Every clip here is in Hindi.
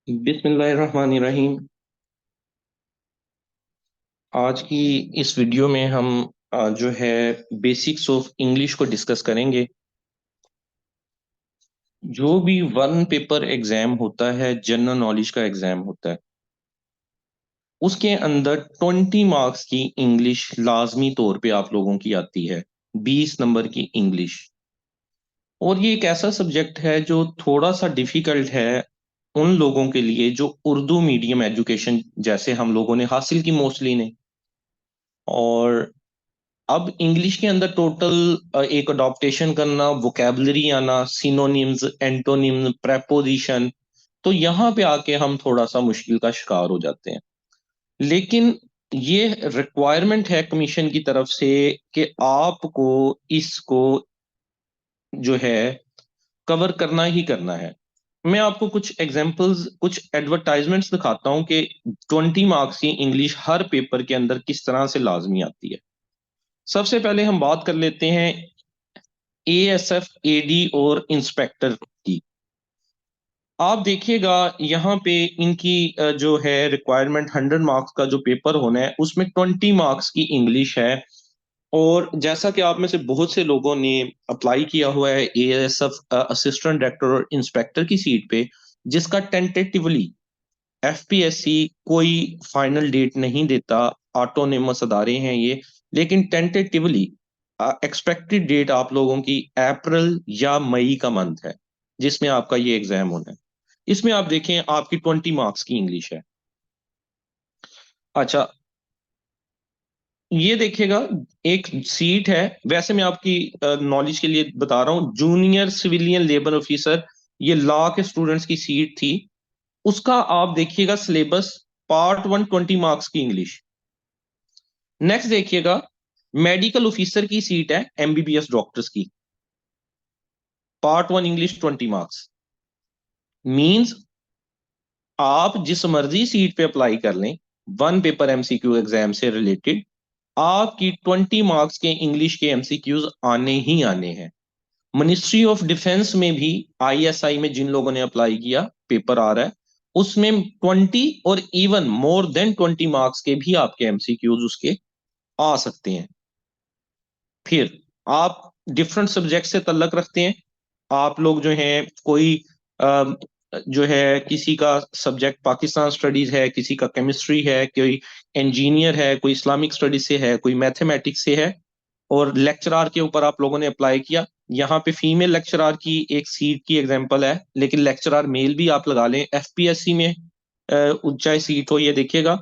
बिस्मिल्लाहिर्रहमानिर्रहीम। आज की इस वीडियो में हम जो है बेसिक्स ऑफ इंग्लिश को डिस्कस करेंगे। जो भी वन पेपर एग्जाम होता है, जनरल नॉलेज का एग्जाम होता है, उसके अंदर 20 मार्क्स की इंग्लिश लाजमी तौर पे आप लोगों की आती है। 20 नंबर की इंग्लिश। और ये एक ऐसा सब्जेक्ट है जो थोड़ा सा डिफिकल्ट है उन लोगों के लिए जो उर्दू मीडियम एजुकेशन जैसे हम लोगों ने हासिल की मोस्टली ने। और अब इंग्लिश के अंदर टोटल एक अडॉप्टेशन करना, वोकेबलरी आना, सिनोनिम्स, एंटोनिम्स, प्रेपोजिशन, तो यहाँ पे आके हम थोड़ा सा मुश्किल का शिकार हो जाते हैं। लेकिन ये रिक्वायरमेंट है कमीशन की तरफ से कि आपको इसको जो है कवर करना ही करना है। मैं आपको कुछ एग्जांपल्स, कुछ एडवर्टाइजमेंट्स दिखाता हूँ कि 20 मार्क्स की इंग्लिश हर पेपर के अंदर किस तरह से लाजमी आती है। सबसे पहले हम बात कर लेते हैं एएसएफ, एडी और इंस्पेक्टर की। आप देखिएगा यहाँ पे इनकी जो है रिक्वायरमेंट 100 मार्क्स का जो पेपर होना है उसमें 20 मार्क्स की इंग्लिश है। और जैसा कि आप में से बहुत से लोगों ने अप्लाई किया हुआ है एएसएफ असिस्टेंट डायरेक्टर और इंस्पेक्टर की सीट पे, जिसका टेंटेटिवली एफपीएससी कोई फाइनल डेट नहीं देता, ऑटोनोमस अदारे हैं ये, लेकिन टेंटेटिवली एक्सपेक्टेड डेट आप लोगों की अप्रैल या मई का मंथ है जिसमें आपका ये एग्जाम होना है। इसमें आप देखें आपकी 20 मार्क्स की इंग्लिश है। अच्छा, ये देखिएगा, एक सीट है, वैसे मैं आपकी नॉलेज के लिए बता रहा हूँ, जूनियर सिविलियन लेबर ऑफिसर, ये लॉ के स्टूडेंट्स की सीट थी। उसका आप देखिएगा सिलेबस, पार्ट 1 20 मार्क्स की इंग्लिश। नेक्स्ट देखिएगा, मेडिकल ऑफिसर की सीट है, एमबीबीएस डॉक्टर्स की, पार्ट 1 इंग्लिश 20 मार्क्स। मींस आप जिस मर्जी सीट पे अप्लाई कर लें, वन पेपर एमसीक्यू एग्जाम से रिलेटेड, आपकी 20 मार्क्स के इंग्लिश के एमसीक्यूज आने ही आने हैं। मिनिस्ट्री ऑफ डिफेंस में भी, आईएसआई में जिन लोगों ने अप्लाई किया, पेपर आ रहा है, उसमें 20 और इवन मोर देन 20 मार्क्स के भी आपके एमसीक्यूज उसके आ सकते हैं। फिर आप डिफरेंट सब्जेक्ट से तल्लक रखते हैं, आप लोग जो हैं कोई अ, जो है किसी का सब्जेक्ट पाकिस्तान स्टडीज है, किसी का केमिस्ट्री है, कोई इंजीनियर है, कोई इस्लामिक स्टडीज से है, कोई मैथमेटिक्स से है, और लेक्चरार के ऊपर आप लोगों ने अप्लाई किया। यहाँ पे फीमेल लेक्चरार की एक सीट की एग्जांपल है, लेकिन लेक्चरार मेल भी आप लगा लें एफपीएससी में, चाहे सीट हो। ये देखिएगा,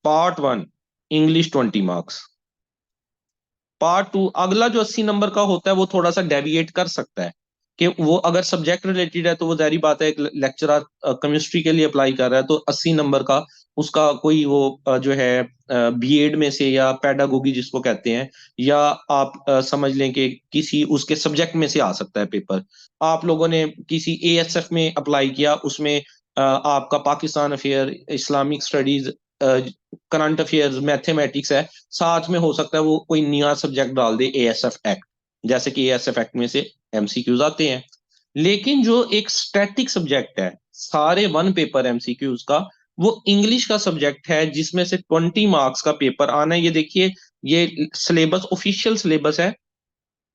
पार्ट 1 इंग्लिश 20 मार्क्स। पार्ट 2 अगला जो 80 नंबर का होता है वो थोड़ा सा डेविएट कर सकता है, कि वो अगर सब्जेक्ट रिलेटेड है तो वो जारी बात है, एक लेक्चरर केमिस्ट्री के लिए अप्लाई कर रहा है तो 80 नंबर का उसका कोई वो जो है बीएड में से या पेडागोगी जिसको कहते हैं, या आप समझ लें कि किसी उसके सब्जेक्ट में से आ सकता है पेपर। आप लोगों ने किसी एएसएफ में अप्लाई किया, उसमें आपका Pakistan affair, Islamic studies, current affairs, mathematics है, साथ में हो सकता है वो कोई नया सब्जेक्ट डाल दे, एएसएफ एक्ट, जैसे कि एएसएफ एक्ट में से एमसीक्यूज आते हैं। लेकिन जो एक स्टैटिक सब्जेक्ट है सारे वन पेपर एमसीक्यूज का, वो इंग्लिश का सब्जेक्ट है जिसमें से 20 मार्क्स का पेपर आना है। ये देखिए, ये सिलेबस ऑफिशियल सिलेबस है,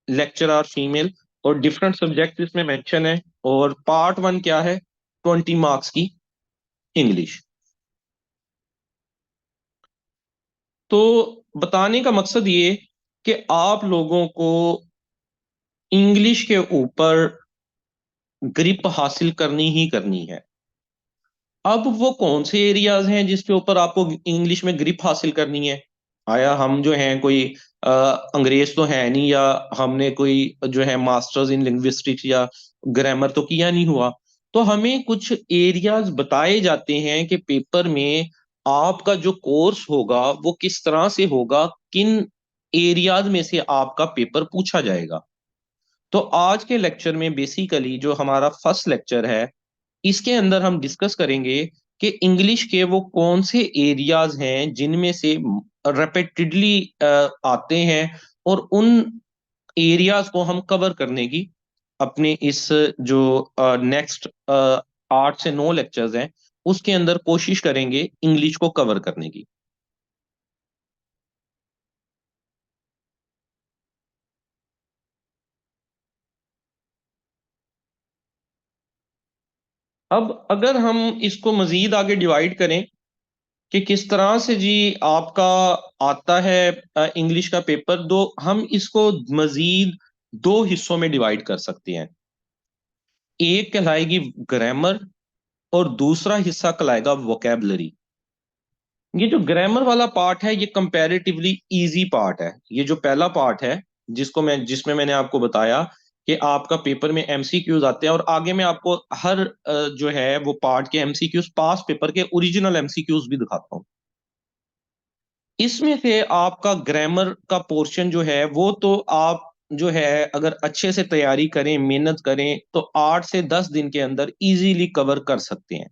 लेक्चरर फीमेल, और डिफरेंट सब्जेक्ट इसमें मेंशन है। और पार्ट 1 क्या है, 20 मार्क्स की इंग्लिश। तो बताने का मकसद ये कि आप लोगों को इंग्लिश के ऊपर ग्रिप हासिल करनी ही करनी है। अब वो कौन से एरियाज हैं जिसके ऊपर आपको इंग्लिश में ग्रिप हासिल करनी है? आया हम जो हैं कोई अंग्रेज तो है नहीं, या हमने कोई जो है मास्टर्स इन लिंग्विस्टिक्स या ग्रामर तो किया नहीं हुआ। तो हमें कुछ एरियाज बताए जाते हैं कि पेपर में आपका जो कोर्स होगा वो किस तरह से होगा, किन एरियाज में से आपका पेपर पूछा जाएगा। तो आज के लेक्चर में बेसिकली जो हमारा फर्स्ट लेक्चर है, इसके अंदर हम डिस्कस करेंगे कि इंग्लिश के वो कौन से एरियाज हैं जिनमें से रेपिटेडली आते हैं, और उन एरियाज को हम कवर करने की अपने इस जो नेक्स्ट 8 से 9 लेक्चर्स हैं, उसके अंदर कोशिश करेंगे इंग्लिश को कवर करने की। अब अगर हम इसको मजीद आगे डिवाइड करें कि किस तरह से जी आपका आता है इंग्लिश का पेपर, दो हम इसको मजीद दो हिस्सों में डिवाइड कर सकते हैं। एक कहलाएगी ग्रामर और दूसरा हिस्सा कहलाएगा वोकेबलरी। ये जो ग्रामर वाला पार्ट है ये कंपैरेटिवली इजी पार्ट है। ये जो पहला पार्ट है जिसमें मैंने आपको बताया कि आपका पेपर में एमसीक्यूज आते हैं, और आगे मैं आपको हर जो है वो पार्ट के एमसीक्यूज, पास पेपर के ओरिजिनल एमसीक्यूज भी दिखाता हूँ। इसमें से आपका ग्रामर का पोर्शन जो है वो तो आप जो है अगर अच्छे से तैयारी करें, मेहनत करें, तो 8 से 10 दिन के अंदर इजीली कवर कर सकते हैं।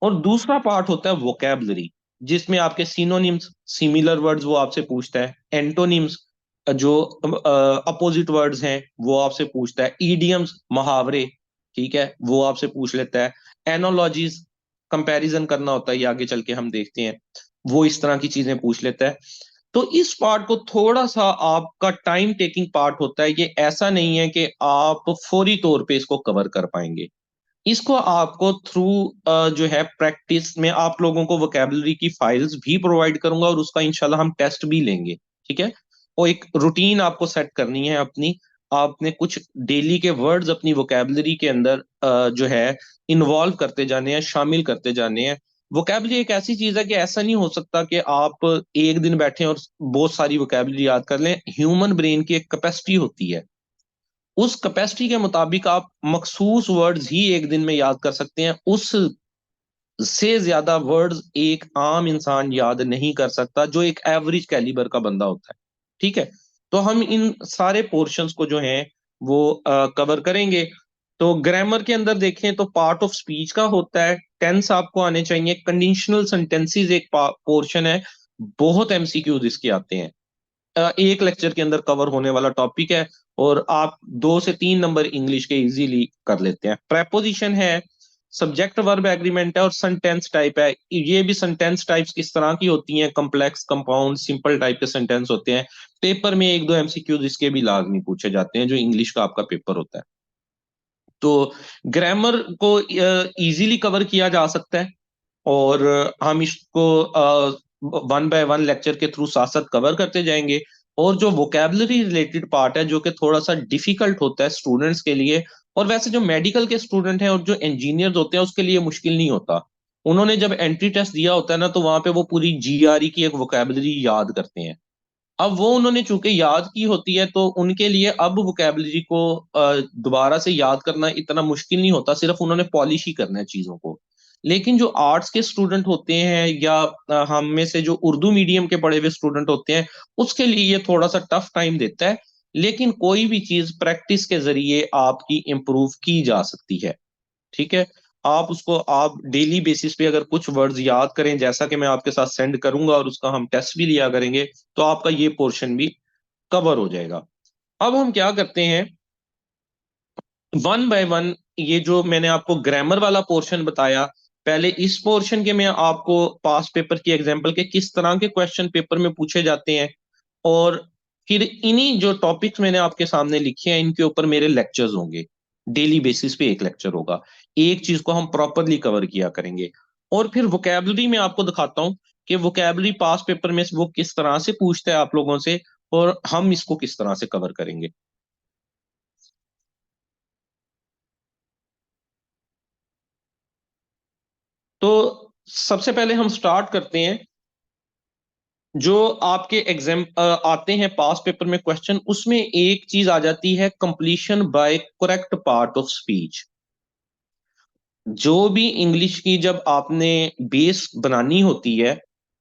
और दूसरा पार्ट होता है वोकेबलरी, जिसमें आपके सिनोनिम्स, सिमिलर वर्ड्स वो आपसे पूछता है, एंटोनिम्स जो अपोजिट वर्ड्स हैं वो आपसे पूछता है, ईडियम्स मुहावरे, ठीक है, वो आपसे पूछ लेता है, एनोलॉजीज कंपैरिजन करना होता है, ये आगे चल के हम देखते हैं, वो इस तरह की चीजें पूछ लेता है। तो इस पार्ट को थोड़ा सा आपका टाइम टेकिंग पार्ट होता है, ये ऐसा नहीं है कि आप फौरी तौर पे इसको कवर कर पाएंगे। इसको आपको थ्रू जो है प्रैक्टिस में आप लोगों को वोकेबलरी की फाइल्स भी प्रोवाइड करूंगा, और उसका इंशाल्लाह हम टेस्ट भी लेंगे, ठीक है। और एक रूटीन आपको सेट करनी है अपनी, आपने कुछ डेली के वर्ड्स अपनी वोकेबलरी के अंदर जो है इन्वॉल्व करते जाने हैं, शामिल करते जाने हैं। वोकेबलरी एक ऐसी चीज है कि ऐसा नहीं हो सकता कि आप एक दिन बैठे और बहुत सारी वोकेबलरी याद कर लें। ह्यूमन ब्रेन की एक कैपेसिटी होती है, उस कैपेसिटी के मुताबिक आप मखसूस वर्ड्स ही एक दिन में याद कर सकते हैं, उस से ज्यादा वर्ड्स एक आम इंसान याद नहीं कर सकता जो एक एवरेज कैलिबर का बंदा होता है, ठीक है। तो हम इन सारे पोर्शंस को जो है वो कवर करेंगे। तो ग्रामर के अंदर देखें तो पार्ट ऑफ स्पीच का होता है, टेंस आपको आने चाहिए, कंडीशनल सेंटेंसेस एक पोर्शन है, बहुत एमसीक्यूज इसके आते हैं, एक लेक्चर के अंदर कवर होने वाला टॉपिक है, और आप 2 से 3 नंबर इंग्लिश के इजीली कर लेते हैं। प्रेपोजिशन है, सब्जेक्ट वर्ब एग्रीमेंट है, और सेंटेंस टाइप है। ये भी सेंटेंस टाइप्स किस तरह की होती हैं, कॉम्प्लेक्स, कंपाउंड, सिंपल टाइप के सेंटेंस होते हैं। पेपर में एक दो एमसीक्यूज इसके भी लाजमी पूछे जाते हैं जो इंग्लिश का आपका पेपर होता है। तो ग्रामर को इजीली कवर किया जा सकता है, और हम इसको 1 बाय 1 लेक्चर के थ्रू साथ साथ कवर करते जाएंगे। और जो वोकेबलरी रिलेटेड पार्ट है जो कि थोड़ा सा डिफिकल्ट होता है स्टूडेंट्स के लिए, और वैसे जो मेडिकल के स्टूडेंट हैं और जो इंजीनियर्स होते हैं उसके लिए मुश्किल नहीं होता। उन्होंने जब एंट्री टेस्ट दिया होता है ना, तो वहां पे वो पूरी जीआरई की एक वोकेबलरी याद करते हैं। अब वो उन्होंने चूंकि याद की होती है, तो उनके लिए अब वोकेबलरी को दोबारा से याद करना इतना मुश्किल नहीं होता, सिर्फ उन्होंने पॉलिश ही करना है चीजों को। लेकिन जो आर्ट्स के स्टूडेंट होते हैं, या हम में से जो उर्दू मीडियम के पढ़े हुए स्टूडेंट होते हैं, उसके लिए ये थोड़ा सा टफ टाइम देता है। लेकिन कोई भी चीज प्रैक्टिस के जरिए आपकी इम्प्रूव की जा सकती है, ठीक है। आप उसको आप डेली बेसिस पे अगर कुछ वर्ड्स याद करें, जैसा कि मैं आपके साथ सेंड करूंगा, और उसका हम टेस्ट भी लिया करेंगे, तो आपका ये पोर्शन भी कवर हो जाएगा। अब हम क्या करते हैं, 1 बाय 1, ये जो मैंने आपको ग्रामर वाला पोर्शन बताया, पहले इस पोर्शन के मैं आपको पास पेपर की एग्जांपल के किस तरह के क्वेश्चन पेपर में पूछे जाते हैं, और फिर इन्हीं जो टॉपिक्स मैंने आपके सामने लिखे हैं इनके ऊपर मेरे लेक्चर्स होंगे। डेली बेसिस पे एक लेक्चर होगा, एक चीज को हम प्रॉपरली कवर किया करेंगे। और फिर वोकेबलरी में आपको दिखाता हूँ कि वोकेबलरी पास पेपर में वो किस तरह से पूछता है आप लोगों से, और हम इसको किस तरह से कवर करेंगे। तो सबसे पहले हम स्टार्ट करते हैं, जो आपके एग्जाम आते हैं पास पेपर में क्वेश्चन, उसमें एक चीज आ जाती है, completion by correct part of speech. जो भी इंग्लिश की जब आपने बेस बनानी होती है,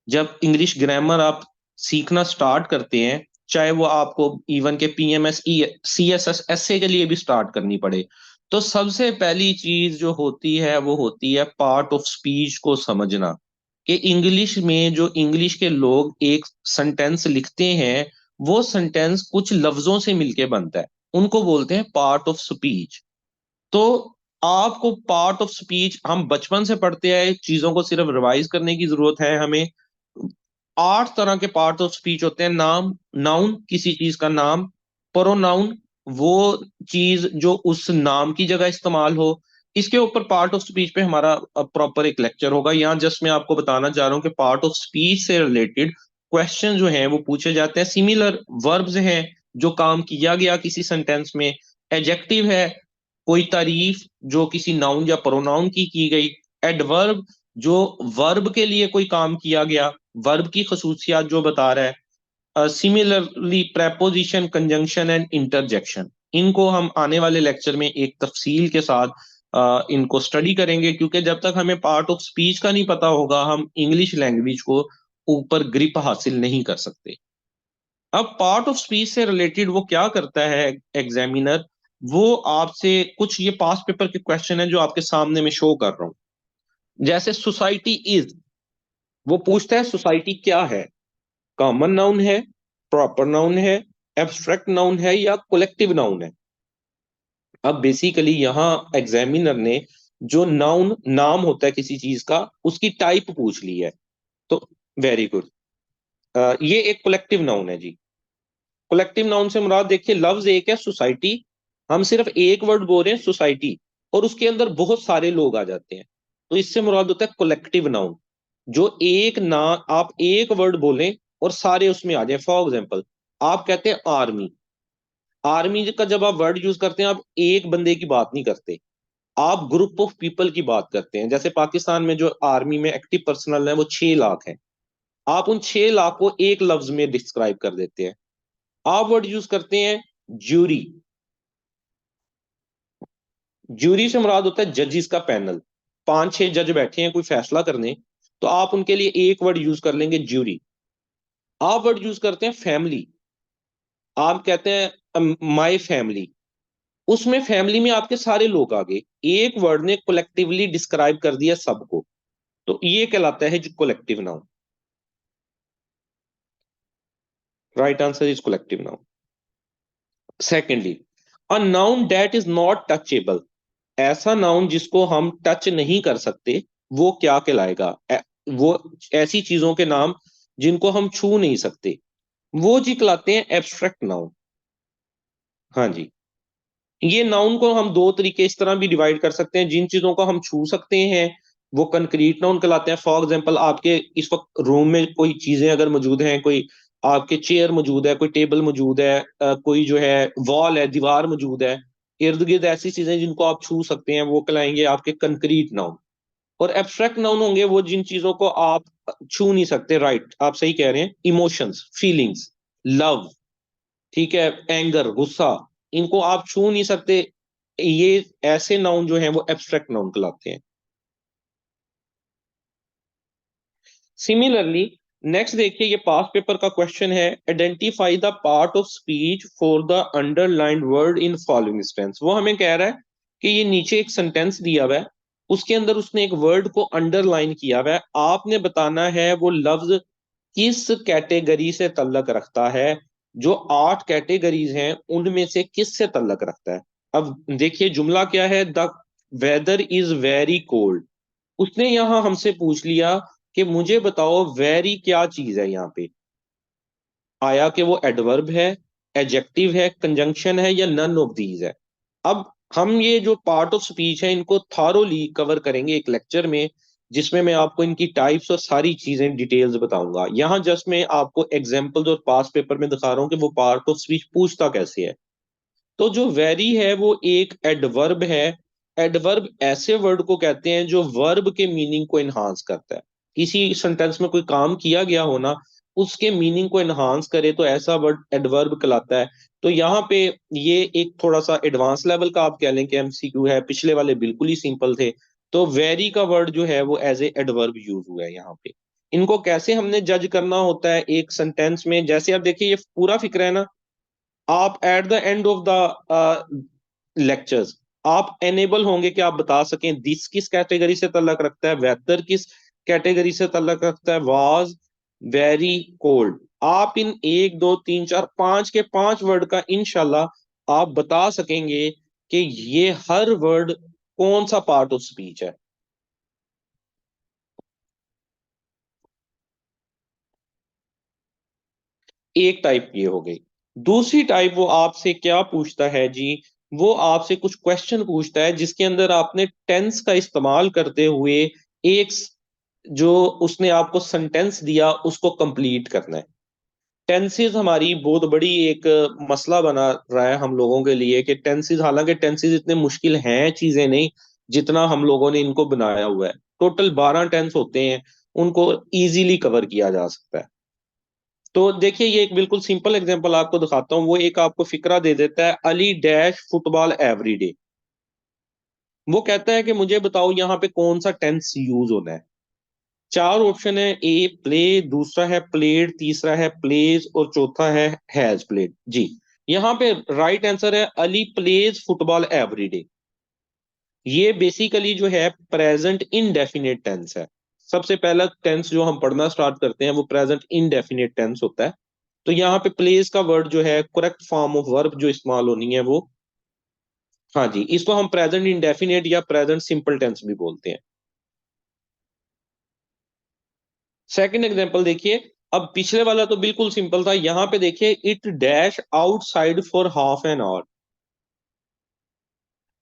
जब इंग्लिश ग्रामर आप सीखना स्टार्ट करते हैं, चाहे वो आपको इवन के पीएमएस सीएसएस एसए के लिए भी स्टार्ट करनी पड़े, तो सबसे पहली चीज जो होती है वो होती है पार्ट ऑफ स्पीच को समझना। कि इंग्लिश में जो इंग्लिश के लोग एक सेंटेंस लिखते हैं, वो सेंटेंस कुछ लफ्जों से मिलके बनता है, उनको बोलते हैं पार्ट ऑफ स्पीच। तो आपको पार्ट ऑफ स्पीच हम बचपन से पढ़ते आए, चीजों को सिर्फ रिवाइज करने की जरूरत है हमें। 8 तरह के पार्ट ऑफ स्पीच होते हैं। नाम, नाउन किसी चीज का नाम। प्रोनाउन वो चीज जो उस नाम की जगह इस्तेमाल हो। इसके ऊपर पार्ट ऑफ स्पीच पे हमारा प्रॉपर एक लेक्चर होगा। यहाँ जस्ट मैं आपको बताना चाह रहा हूँ कि पार्ट ऑफ स्पीच से रिलेटेड क्वेश्चन जो हैं वो पूछे जाते हैं। सिमिलर वर्ब्स हैं जो काम किया गया किसी सेंटेंस में। एडजेक्टिव है कोई तारीफ जो किसी नाउन या प्रोनाउन की गई। एडवर्ब जो वर्ब के लिए कोई काम किया गया, वर्ब की खसूसियात जो बता रहा है। Similarly preposition, conjunction and interjection, इनको हम आने वाले लेक्चर में एक तफसील के साथ इनको स्टडी करेंगे, क्योंकि जब तक हमें पार्ट ऑफ स्पीच का नहीं पता होगा हम इंग्लिश लैंग्वेज को ऊपर ग्रिप हासिल नहीं कर सकते। अब पार्ट ऑफ स्पीच से रिलेटेड वो क्या करता है एग्जामिनर, वो आपसे कुछ ये पास्ट पेपर के क्वेश्चन है जो आपके सामने में शो कर रहा हूं। जैसे सोसाइटी इज, वो पूछता है सोसाइटी क्या है। कॉमन नाउन है, प्रॉपर नाउन है, एब्स्ट्रैक्ट नाउन है या कलेक्टिव नाउन है। अब बेसिकली यहाँ एग्जामिनर ने जो नाउन नाम होता है किसी चीज का उसकी टाइप पूछ ली है। तो वेरी गुड। ये एक कलेक्टिव नाउन है जी। कलेक्टिव नाउन से मुराद देखिए, लफ्ज एक है सोसाइटी, हम सिर्फ एक वर्ड बोल रहे हैं सोसाइटी, और उसके अंदर बहुत सारे लोग आ जाते हैं, तो इससे मुराद होता है कलेक्टिव नाउन। जो एक ना, आप एक वर्ड बोलें और सारे उसमें आ जाए। फॉर एग्जाम्पल आप कहते हैं आर्मी। आर्मी का जब आप वर्ड यूज करते हैं आप एक बंदे की बात नहीं करते, आप ग्रुप ऑफ पीपल की बात करते हैं। जैसे पाकिस्तान में जो आर्मी में एक्टिव पर्सनल है वो 6 लाख है, आप उन 6 लाख को एक लफ्ज में डिस्क्राइब कर देते हैं। आप वर्ड यूज करते हैं ज्यूरी। ज्यूरी से मुराद होता है जजेस का पैनल, 5-6 जज बैठे हैं कोई फैसला करने, तो आप उनके लिए एक वर्ड यूज कर लेंगे ज्यूरी। आप वर्ड यूज करते हैं फैमिली, आप कहते हैं माय फैमिली, उसमें फैमिली में आपके सारे लोग आ गए, एक वर्ड ने कलेक्टिवली डिस्क्राइब कर दिया सबको, तो ये कहलाता है जो collective noun. Right answer is collective noun. Secondly, a noun that is not touchable, ऐसा नाउन जिसको हम टच नहीं कर सकते, वो क्या कहलाएगा? वो ऐसी चीजों के नाम जिनको हम छू नहीं सकते, वो जी कहलाते हैं एब्स्ट्रैक्ट नाउन। हाँ जी। ये नाउन को हम दो तरीके इस तरह भी डिवाइड कर सकते हैं, जिन चीजों को हम छू सकते हैं वो कंक्रीट नाउन कहलाते हैं। फॉर एग्जांपल आपके इस वक्त रूम में कोई चीजें अगर मौजूद हैं, कोई आपके चेयर मौजूद है, कोई टेबल मौजूद है, कोई जो है वॉल है, दीवार मौजूद है, इर्द गिर्द ऐसी चीजें जिनको आप छू सकते हैं, वो कहलाएंगे आपके कंक्रीट नाउन। और एब्स्ट्रैक्ट नाउन होंगे वो जिन चीजों को आप छू नहीं सकते। राइट, आप सही कह रहे हैं। इमोशंस, फीलिंग्स, लव, ठीक है, एंगर, गुस्सा, इनको आप छू नहीं सकते, ये ऐसे नाउन जो हैं वो एब्स्ट्रैक्ट नाउन कहलाते हैं। सिमिलरली नेक्स्ट देखिए, ये पास पेपर का क्वेश्चन है, identify the part of speech for the underlined word in following sentence. वो हमें कह रहा है कि ये नीचे एक सेंटेंस दिया हुआ है, उसके अंदर उसने एक वर्ड को अंडरलाइन किया हुआ है, आपने बताना है वो लफ्ज किस कैटेगरी से तल्लक रखता है। जो 8 कैटेगरीज हैं उनमें से किस से तल्लक रखता है। अब देखिए जुमला क्या है, the weather is very cold. उसने यहां हमसे पूछ लिया कि मुझे बताओ वेरी क्या चीज है यहाँ पे। आया कि वो एडवर्ब है, एडजेक्टिव है, कंजंक्शन है या नन ऑफ दीज है। अब हम ये जो पार्ट ऑफ स्पीच है इनको थारोली कवर करेंगे एक लेक्चर में, जिसमें मैं आपको इनकी टाइप्स और सारी चीजें डिटेल्स बताऊंगा। यहाँ जस्ट मैं आपको एग्जांपल्स और पास पेपर में दिखा रहा हूँ कि वो पार्ट ऑफ स्पीच पूछता कैसे है। तो जो वेरी है वो एक एडवर्ब है। एडवर्ब ऐसे वर्ड को कहते हैं जो वर्ब के मीनिंग को एनहांस करता है। किसी सेंटेंस में कोई काम किया गया हो ना, उसके मीनिंग को एनहांस करे तो ऐसा वर्ड एडवर्ब कहलाता है। तो यहाँ पे ये एक थोड़ा सा एडवांस लेवल का आप कह लें कि एमसीक्यू है, पिछले वाले बिल्कुल ही सिंपल थे। तो वेरी का वर्ड जो है वो एज ए एडवर्ब यूज हुआ है यहाँ पे। इनको कैसे हमने जज करना होता है एक सेंटेंस में, जैसे आप देखिए ये पूरा फिक्र है ना, आप at the end of the lectures आप एनेबल होंगे कि आप बता सकें दिस किस कैटेगरी से तल्लक रखता है, वेदर किस कैटेगरी से तल्लक रखता है, वाज, वेरी, कोल्ड। आप इन 1 2 3 4 5 के 5 वर्ड का इंशाल्लाह आप बता सकेंगे कि ये हर वर्ड कौन सा पार्ट ऑफ स्पीच है? एक टाइप ये हो गई। दूसरी टाइप वो आपसे क्या पूछता है जी, वो आपसे कुछ क्वेश्चन पूछता है जिसके अंदर आपने टेंस का इस्तेमाल करते हुए एक जो उसने आपको सेंटेंस दिया उसको कंप्लीट करना है। टेंसेस हमारी बहुत बड़ी एक मसला बना रहा है हम लोगों के लिए कि टेंसेस, हालांकि टेंसेस इतने मुश्किल हैं चीजें नहीं जितना हम लोगों ने इनको बनाया हुआ है। टोटल 12 टेंस होते हैं, उनको इजीली कवर किया जा सकता है। तो देखिए ये एक बिल्कुल सिंपल एग्जांपल आपको दिखाता हूँ। वो एक आपको फिक्रा दे देता है, अली डैश फुटबॉल एवरीडे। वो कहता है कि मुझे बताओ यहाँ पे कौन सा टेंस यूज होना है। चार ऑप्शन है, ए प्ले, दूसरा है प्लेड, तीसरा है प्लेज और चौथा है हैज प्लेड जी। यहाँ पे राइट आंसर है अली प्लेज फुटबॉल एवरीडे। ये बेसिकली जो है प्रेजेंट इनडेफिनेट टेंस है। सबसे पहला टेंस जो हम पढ़ना स्टार्ट करते हैं वो प्रेजेंट इनडेफिनेट टेंस होता है। तो यहाँ पे प्लेस का वर्ड जो है, करेक्ट फॉर्म ऑफ वर्ब जो इस्तेमाल होनी है वो, हाँ जी, इसको हम प्रेजेंट इंडेफिनेट या प्रेजेंट सिंपल टेंस भी बोलते हैं। सेकंड एग्जांपल देखिए। अब पिछले वाला तो बिल्कुल सिंपल था, यहाँ पे देखिए it dash outside for half an hour.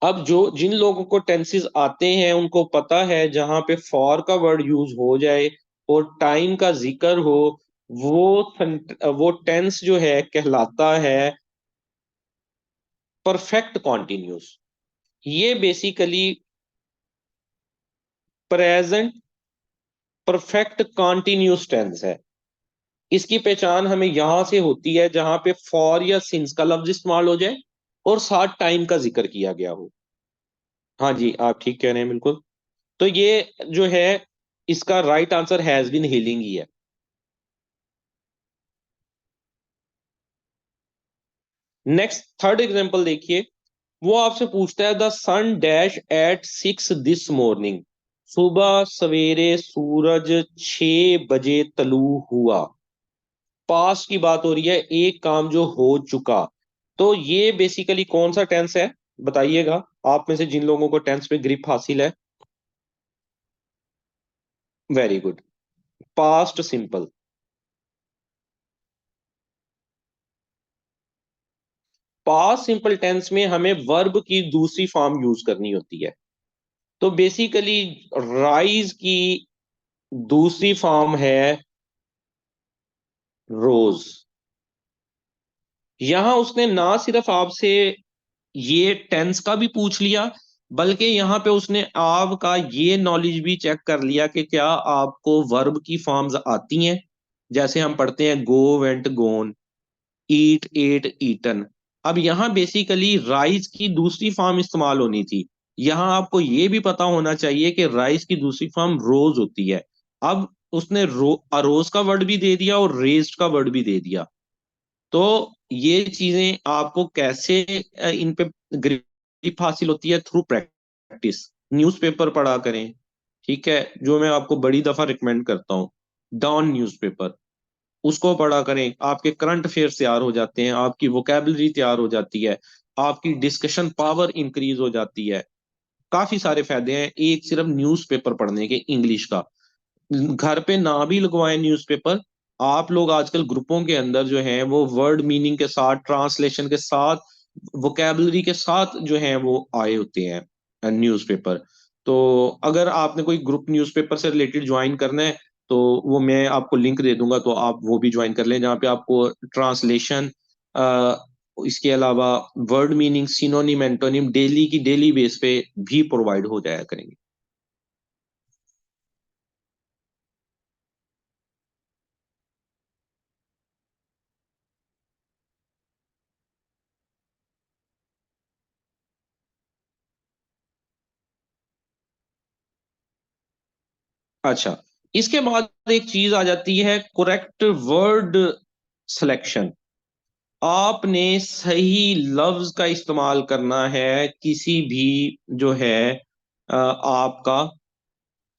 अब जो जिन लोगों को टेंसेस आते हैं उनको पता है जहां पे फॉर का वर्ड यूज हो जाए और टाइम का जिक्र हो, वो टेंस जो है कहलाता है परफेक्ट कॉन्टिन्यूस। ये basically present perfect continuous tense है। इसकी पहचान हमें यहां से होती है जहां पे फॉर या सिंस का लफ्ज इस्तेमाल हो जाए और साथ टाइम का जिक्र किया गया हो। हाँ जी, आप ठीक कह रहे हैं बिल्कुल। तो ये जो है इसका right answer has been healing ही है। नेक्स्ट थर्ड एग्जांपल देखिए। वो आपसे पूछता है the sun dash at 6 this morning. सुबह सवेरे सूरज 6 बजे तलू हुआ। पास की बात हो रही है, एक काम जो हो चुका। तो ये बेसिकली कौन सा टेंस है बताइएगा, आप में से जिन लोगों को टेंस पे ग्रिप हासिल है। Very good, past simple. Past simple tense में हमें वर्ब की दूसरी फॉर्म यूज करनी होती है। तो बेसिकली राइज की दूसरी फॉर्म है रोज। यहां उसने ना सिर्फ आपसे ये टेंस का भी पूछ लिया, बल्कि यहाँ पे उसने आपका ये नॉलेज भी चेक कर लिया कि क्या आपको वर्ब की फॉर्म्स आती हैं। जैसे हम पढ़ते हैं गो वेंट गोन, ईट एट ईटन। अब यहाँ बेसिकली राइज की दूसरी फॉर्म इस्तेमाल होनी थी। यहाँ आपको ये भी पता होना चाहिए कि राइज की दूसरी फॉर्म रोज होती है। अब उसने अरोज का वर्ड भी दे दिया और रेज्ड का वर्ड भी दे दिया। तो ये चीजें आपको कैसे इन पे ग्रिप हासिल होती है, थ्रू प्रैक्टिस। न्यूज़पेपर पढ़ा करें, ठीक है, जो मैं आपको बड़ी दफा रिकमेंड करता हूँ, डॉन न्यूज़पेपर। उसको पढ़ा करें, आपके करंट अफेयर्स तैयार हो जाते हैं, आपकी वोकेबलरी तैयार हो जाती है, आपकी डिस्कशन पावर इंक्रीज हो जाती है। काफी सारे फायदे हैं एक सिर्फ न्यूज़पेपर पढ़ने के इंग्लिश का। घर पे ना भी लगवाएं न्यूज़पेपर, आप लोग आजकल ग्रुपों के अंदर जो हैं वो वर्ड मीनिंग के साथ, ट्रांसलेशन के साथ, वोकेबलरी के साथ जो हैं वो आए होते हैं न्यूज़पेपर। तो अगर आपने कोई ग्रुप न्यूज़पेपर से रिलेटेड ज्वाइन करना है तो वो मैं आपको लिंक दे दूंगा, तो आप वो भी ज्वाइन कर लें, जहाँ पे आपको ट्रांसलेशन, इसके अलावा word meaning, synonym, antonym daily की डेली बेस पे भी प्रोवाइड हो जाया करेंगे। अच्छा, इसके बाद एक चीज आ जाती है करेक्ट वर्ड सिलेक्शन। आपने सही लफ्ज का इस्तेमाल करना है किसी भी जो है आपका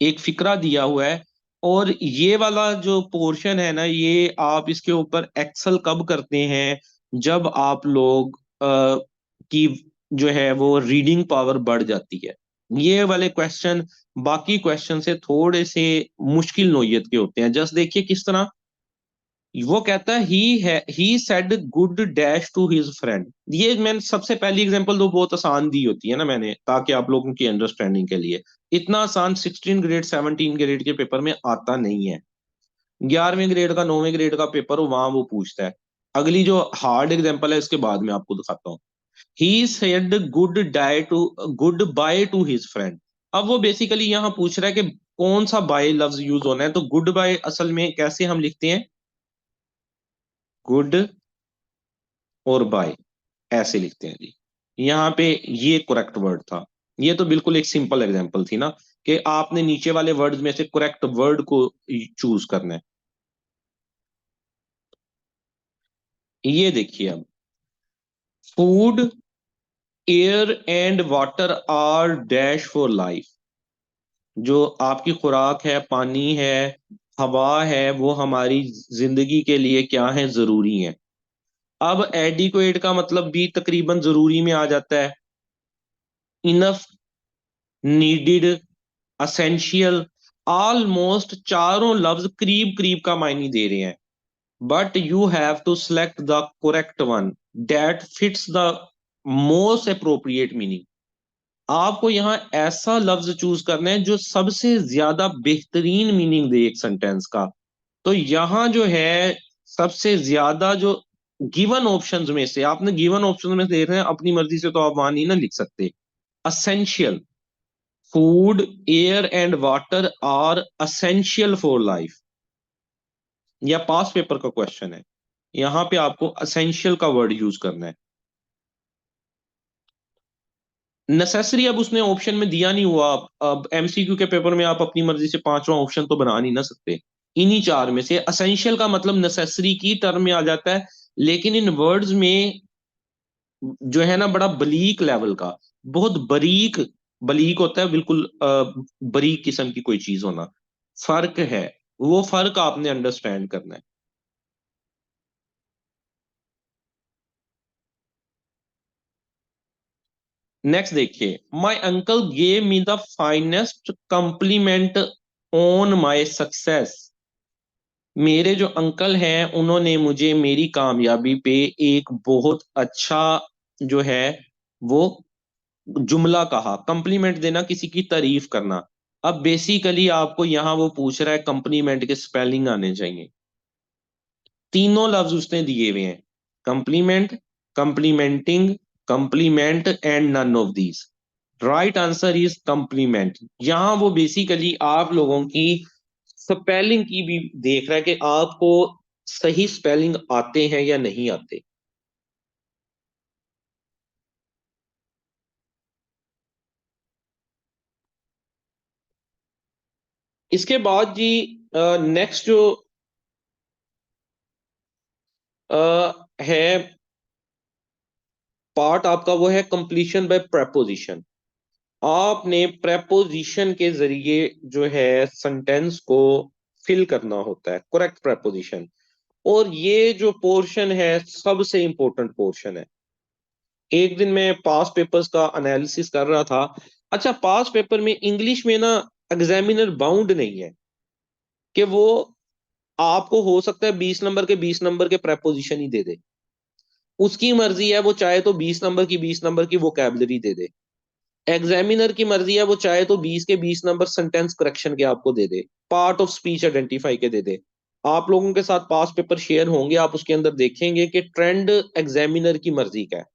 एक फिक्रा दिया हुआ है। और ये वाला जो पोर्शन है ना, ये आप इसके ऊपर एक्सेल कब करते हैं, जब आप लोग की जो है वो रीडिंग पावर बढ़ जाती है। ये वाले क्वेश्चन बाकी क्वेश्चन से थोड़े से मुश्किल नोयत के होते हैं। जस्ट देखिए किस तरह वो कहता है, he said good dash to his friend. ये मैंने सबसे पहली एग्जांपल तो बहुत आसान दी होती है ना मैंने, ताकि आप लोगों की अंडरस्टैंडिंग के लिए। इतना आसान 16 ग्रेड 17 ग्रेड के पेपर में आता नहीं है। 11वें ग्रेड का 9वें ग्रेड का पेपर हो वहां वो पूछता है। अगली जो हार्ड एग्जांपल है इसके बाद में आपको दिखाता हूँ। ही said good by two his friend. अब वो बेसिकली यहाँ पूछ रहा है कि कौन सा बाय लफ्ज यूज होना है। तो गुड बाय असल में कैसे हम लिखते हैं, गुड और बाय ऐसे लिखते हैं जी। यहाँ पे ये करेक्ट वर्ड था। ये तो बिल्कुल एक सिंपल एग्जांपल थी ना, कि आपने नीचे वाले वर्ड्स में से करेक्ट वर्ड को चूज करना है। ये देखिए अब, food air and water are dash for life. जो आपकी खुराक है, पानी है, हवा है, वो हमारी जिंदगी के लिए क्या है, जरूरी है। अब एडिक्वेट का मतलब भी तकरीबन जरूरी में आ जाता है। इनफ, नीडिड, असेंशियल, ऑलमोस्ट चारों लफ्ज करीब करीब का मायने दे रहे हैं। But you have to select the correct one that fits the most appropriate meaning. आपको यहाँ ऐसा लफ्ज चूज करना है जो सबसे ज्यादा बेहतरीन मीनिंग दे एक सेंटेंस का। तो यहाँ जो है सबसे ज्यादा जो गिवन ऑप्शंस में से, आपने गिवन ऑप्शंस में देख रहे हैं, अपनी मर्जी से तो आप वहां नहीं ना लिख सकते। Essential, food air and water are essential for life. या पास पेपर का क्वेश्चन है, यहाँ पे आपको असेंशियल का वर्ड यूज करना है। नेसेसरी अब उसने ऑप्शन में दिया नहीं हुआ। अब एमसीक्यू के पेपर में आप अपनी मर्जी से पांचवा ऑप्शन तो बना नहीं ना सकते। इन्हीं चार में से असेंशियल का मतलब नेसेसरी की टर्म में आ जाता है। लेकिन इन वर्ड्स में जो है ना बड़ा बलीक लेवल का, बहुत बरीक, बलीक होता है बिल्कुल बरीक किस्म की कोई चीज होना, फर्क है। वो फर्क आपने अंडरस्टैंड करना है। नेक्स्ट देखिए, my uncle gave me the finest compliment on my success. मेरे जो अंकल हैं उन्होंने मुझे मेरी कामयाबी पे एक बहुत अच्छा जो है वो जुमला कहा। कॉम्प्लीमेंट देना, किसी की तारीफ करना। अब बेसिकली आपको यहाँ वो पूछ रहा है कॉम्प्लीमेंट के स्पेलिंग आने चाहिए। तीनों लफ्ज उसने दिए हुए हैं, compliment, complimenting, compliment and none of these. Right answer is compliment. यहाँ वो बेसिकली आप लोगों की स्पेलिंग की भी देख रहा है कि आपको सही स्पेलिंग आते हैं या नहीं आते। इसके बाद जी नेक्स्ट जो है पार्ट आपका, वो है कंप्लीशन बाय प्रेपोजिशन। आपने प्रेपोजिशन के जरिए जो है सेंटेंस को फिल करना होता है, करेक्ट प्रेपोजिशन। और ये जो पोर्शन है सबसे इंपॉर्टेंट पोर्शन है। एक दिन मैं पास पेपर्स का एनालिसिस कर रहा था। अच्छा, पास पेपर में इंग्लिश में ना एग्जामिनर बाउंड नहीं है कि वो आपको हो सकता है 20 नंबर के 20 नंबर के प्रेपोजिशन ही दे दे। उसकी मर्जी है, वो चाहे तो 20 नंबर की 20 नंबर की वोकैबलरी दे दे। एग्जामिनर की मर्जी है, वो चाहे तो 20 के 20 नंबर सेंटेंस करेक्शन के आपको दे दे, पार्ट ऑफ स्पीच आइडेंटिफाई के दे दे। आप लोगों के साथ पास पेपर शेयर होंगे, आप उसके अंदर देखेंगे कि ट्रेंड एग्जामिनर की मर्जी का है।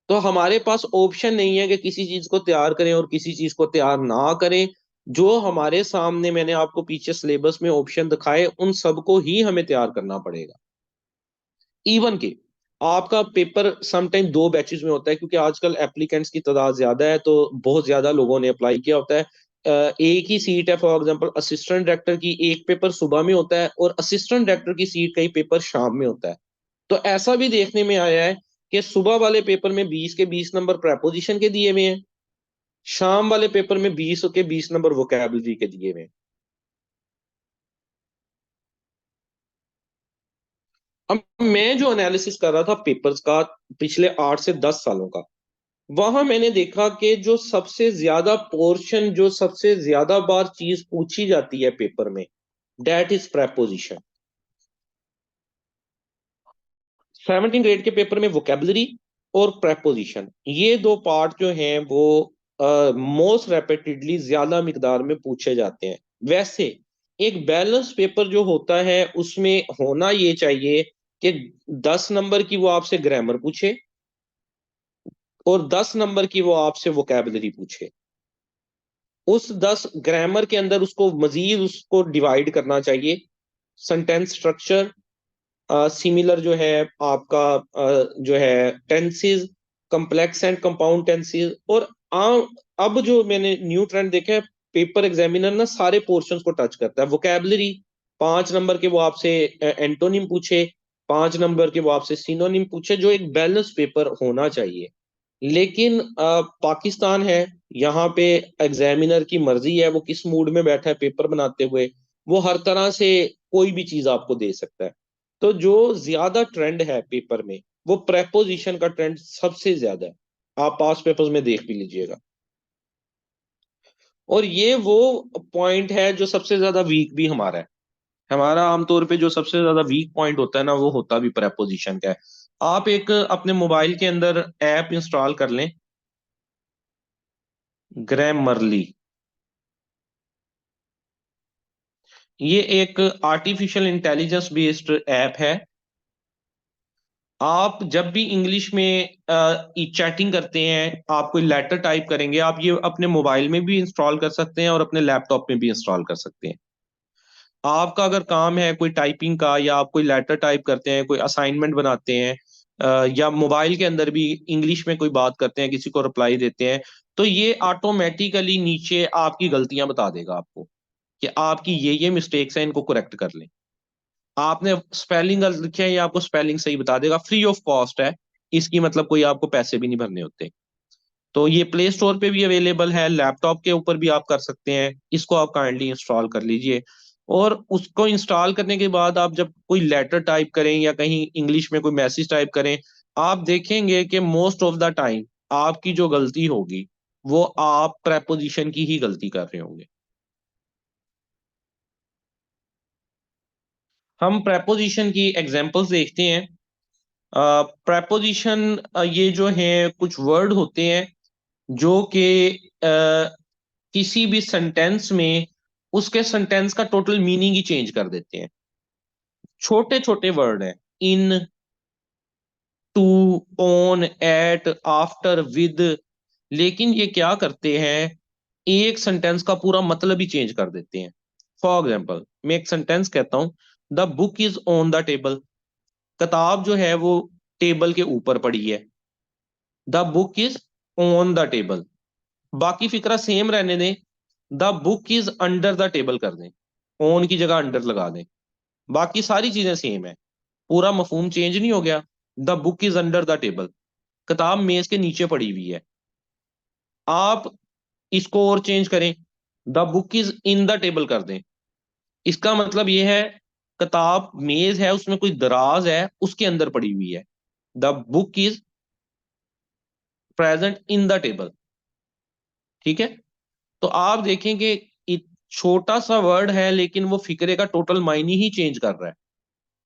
तो हमारे पास ऑप्शन नहीं है कि किसी चीज को तैयार करें और किसी चीज को तैयार ना करें। जो हमारे सामने मैंने आपको पीछे सिलेबस में ऑप्शन दिखाए उन सबको ही हमें तैयार करना पड़ेगा। इवन के आपका पेपर समटाइम दो बैचेस में होता है, क्योंकि आजकल एप्लीकेंट्स की तादाद ज्यादा है, तो बहुत ज्यादा लोगों ने अप्लाई किया होता है। एक ही सीट है, फॉर एग्जांपल असिस्टेंट डायरेक्टर की, एक पेपर सुबह में होता है और असिस्टेंट डायरेक्टर की सीट का ही पेपर शाम में होता है। तो ऐसा भी देखने में आया है कि सुबह वाले पेपर में 20 के 20 नंबर प्रेपोजिशन के दिए हुए हैं, शाम वाले पेपर में 20 के 20 नंबर वोकैबलरी के दिए हुए हैं। अब मैं जो एनालिसिस कर रहा था पेपर्स का पिछले 8 से 10 सालों का, वहां मैंने देखा कि जो सबसे ज्यादा पोर्शन, जो सबसे ज्यादा बार चीज पूछी जाती है पेपर में, दैट इज प्रेपोजिशन। 17 ग्रेड के पेपर में वोकेबलरी और प्रेपोजिशन, ये दो पार्ट जो हैं वो मोस्ट रेपिटेडली ज्यादा मिकदार में पूछे जाते हैं। वैसे एक बैलेंस पेपर जो होता है उसमें होना ये चाहिए कि 10 नंबर की वो आपसे ग्रामर पूछे और 10 नंबर की वो आपसे वोकेबलरी पूछे। उस 10 ग्रामर के अंदर उसको मजीद उसको डिवाइड करना चाहिए। सेंटेंस स्ट्रक्चर, सिमिलर जो है आपका जो है tenses, complex and compound tenses. और अब जो मैंने न्यू ट्रेंड देखा है, पेपर एग्जामिनर ना सारे पोर्शंस को टच करता है। वोकेबलरी 5 नंबर के वो आपसे एंटोनिम पूछे, 5 नंबर के वो आपसे सिनोनिम पूछे, जो एक बैलेंस पेपर होना चाहिए। लेकिन पाकिस्तान है, यहाँ पे एग्जामिनर की मर्जी है वो किस मूड में बैठा है पेपर बनाते हुए, वो हर तरह से कोई भी चीज आपको दे सकता है। तो जो ज्यादा ट्रेंड है पेपर में, वो प्रेपोजिशन का ट्रेंड सबसे ज्यादा है। आप पास पेपर्स में देख भी लीजिएगा। और ये वो पॉइंट है जो सबसे ज्यादा वीक भी हमारा है। हमारा आमतौर पे जो सबसे ज्यादा वीक पॉइंट होता है ना, वो होता भी प्रेपोजिशन का है। आप एक अपने मोबाइल के अंदर ऐप इंस्टॉल कर लें, ग्रामरली। ये एक आर्टिफिशियल इंटेलिजेंस बेस्ड ऐप है। आप जब भी इंग्लिश में चैटिंग करते हैं, आप कोई लेटर टाइप करेंगे, आप ये अपने मोबाइल में भी इंस्टॉल कर सकते हैं और अपने लैपटॉप में भी इंस्टॉल कर सकते हैं। आपका अगर काम है कोई टाइपिंग का, या आप कोई लेटर टाइप करते हैं, कोई असाइनमेंट बनाते हैं, या मोबाइल के अंदर भी इंग्लिश में कोई बात करते हैं, किसी को रिप्लाई देते हैं, तो ये ऑटोमेटिकली नीचे आपकी गलतियां बता देगा आपको कि आपकी ये मिस्टेक्स हैं, इनको करेक्ट कर लें। आपने स्पेलिंग गलत लिखे हैं, ये आपको स्पेलिंग सही बता देगा। फ्री ऑफ कॉस्ट है, इसकी मतलब कोई आपको पैसे भी नहीं भरने होते। तो ये प्ले स्टोर पे भी अवेलेबल है, लैपटॉप के ऊपर भी आप कर सकते हैं। इसको आप काइंडली इंस्टॉल कर लीजिए। और उसको इंस्टॉल करने के बाद आप जब कोई लेटर टाइप करें या कहीं इंग्लिश में कोई मैसेज टाइप करें, आप देखेंगे कि मोस्ट ऑफ द टाइम आपकी जो गलती होगी वो आप प्रेपोजिशन की ही गलती कर रहे होंगे। हम प्रेपोजिशन की एग्जांपल्स देखते हैं। प्रेपोजिशन ये जो है कुछ वर्ड होते हैं जो कि किसी भी सेंटेंस में उसके सेंटेंस का टोटल मीनिंग ही चेंज कर देते हैं। छोटे छोटे वर्ड हैं, in, to, on, at, after, with, लेकिन ये क्या करते हैं, एक सेंटेंस का पूरा मतलब ही चेंज कर देते हैं। फॉर एग्जाम्पल, मैं एक सेंटेंस कहता हूं, the book is on the table. किताब जो है वो टेबल के ऊपर पड़ी है। The book is on the table, बाकी फिक्रा सेम रहने दें। The book is under the table कर दें, ऑन की जगह अंडर लगा दें, बाकी सारी चीजें सेम है, पूरा मफहूम चेंज नहीं हो गया। The book is under the table, किताब मेज के नीचे पड़ी हुई है। आप इसको और चेंज करें, the book is in the table कर दें, इसका मतलब यह है किताब मेज है, उसमें कोई दराज है, उसके अंदर पड़ी हुई है। The book is present in the table. ठीक है। तो आप देखेंगे छोटा सा वर्ड है लेकिन वो फिक्रे का टोटल मायने ही चेंज कर रहा है।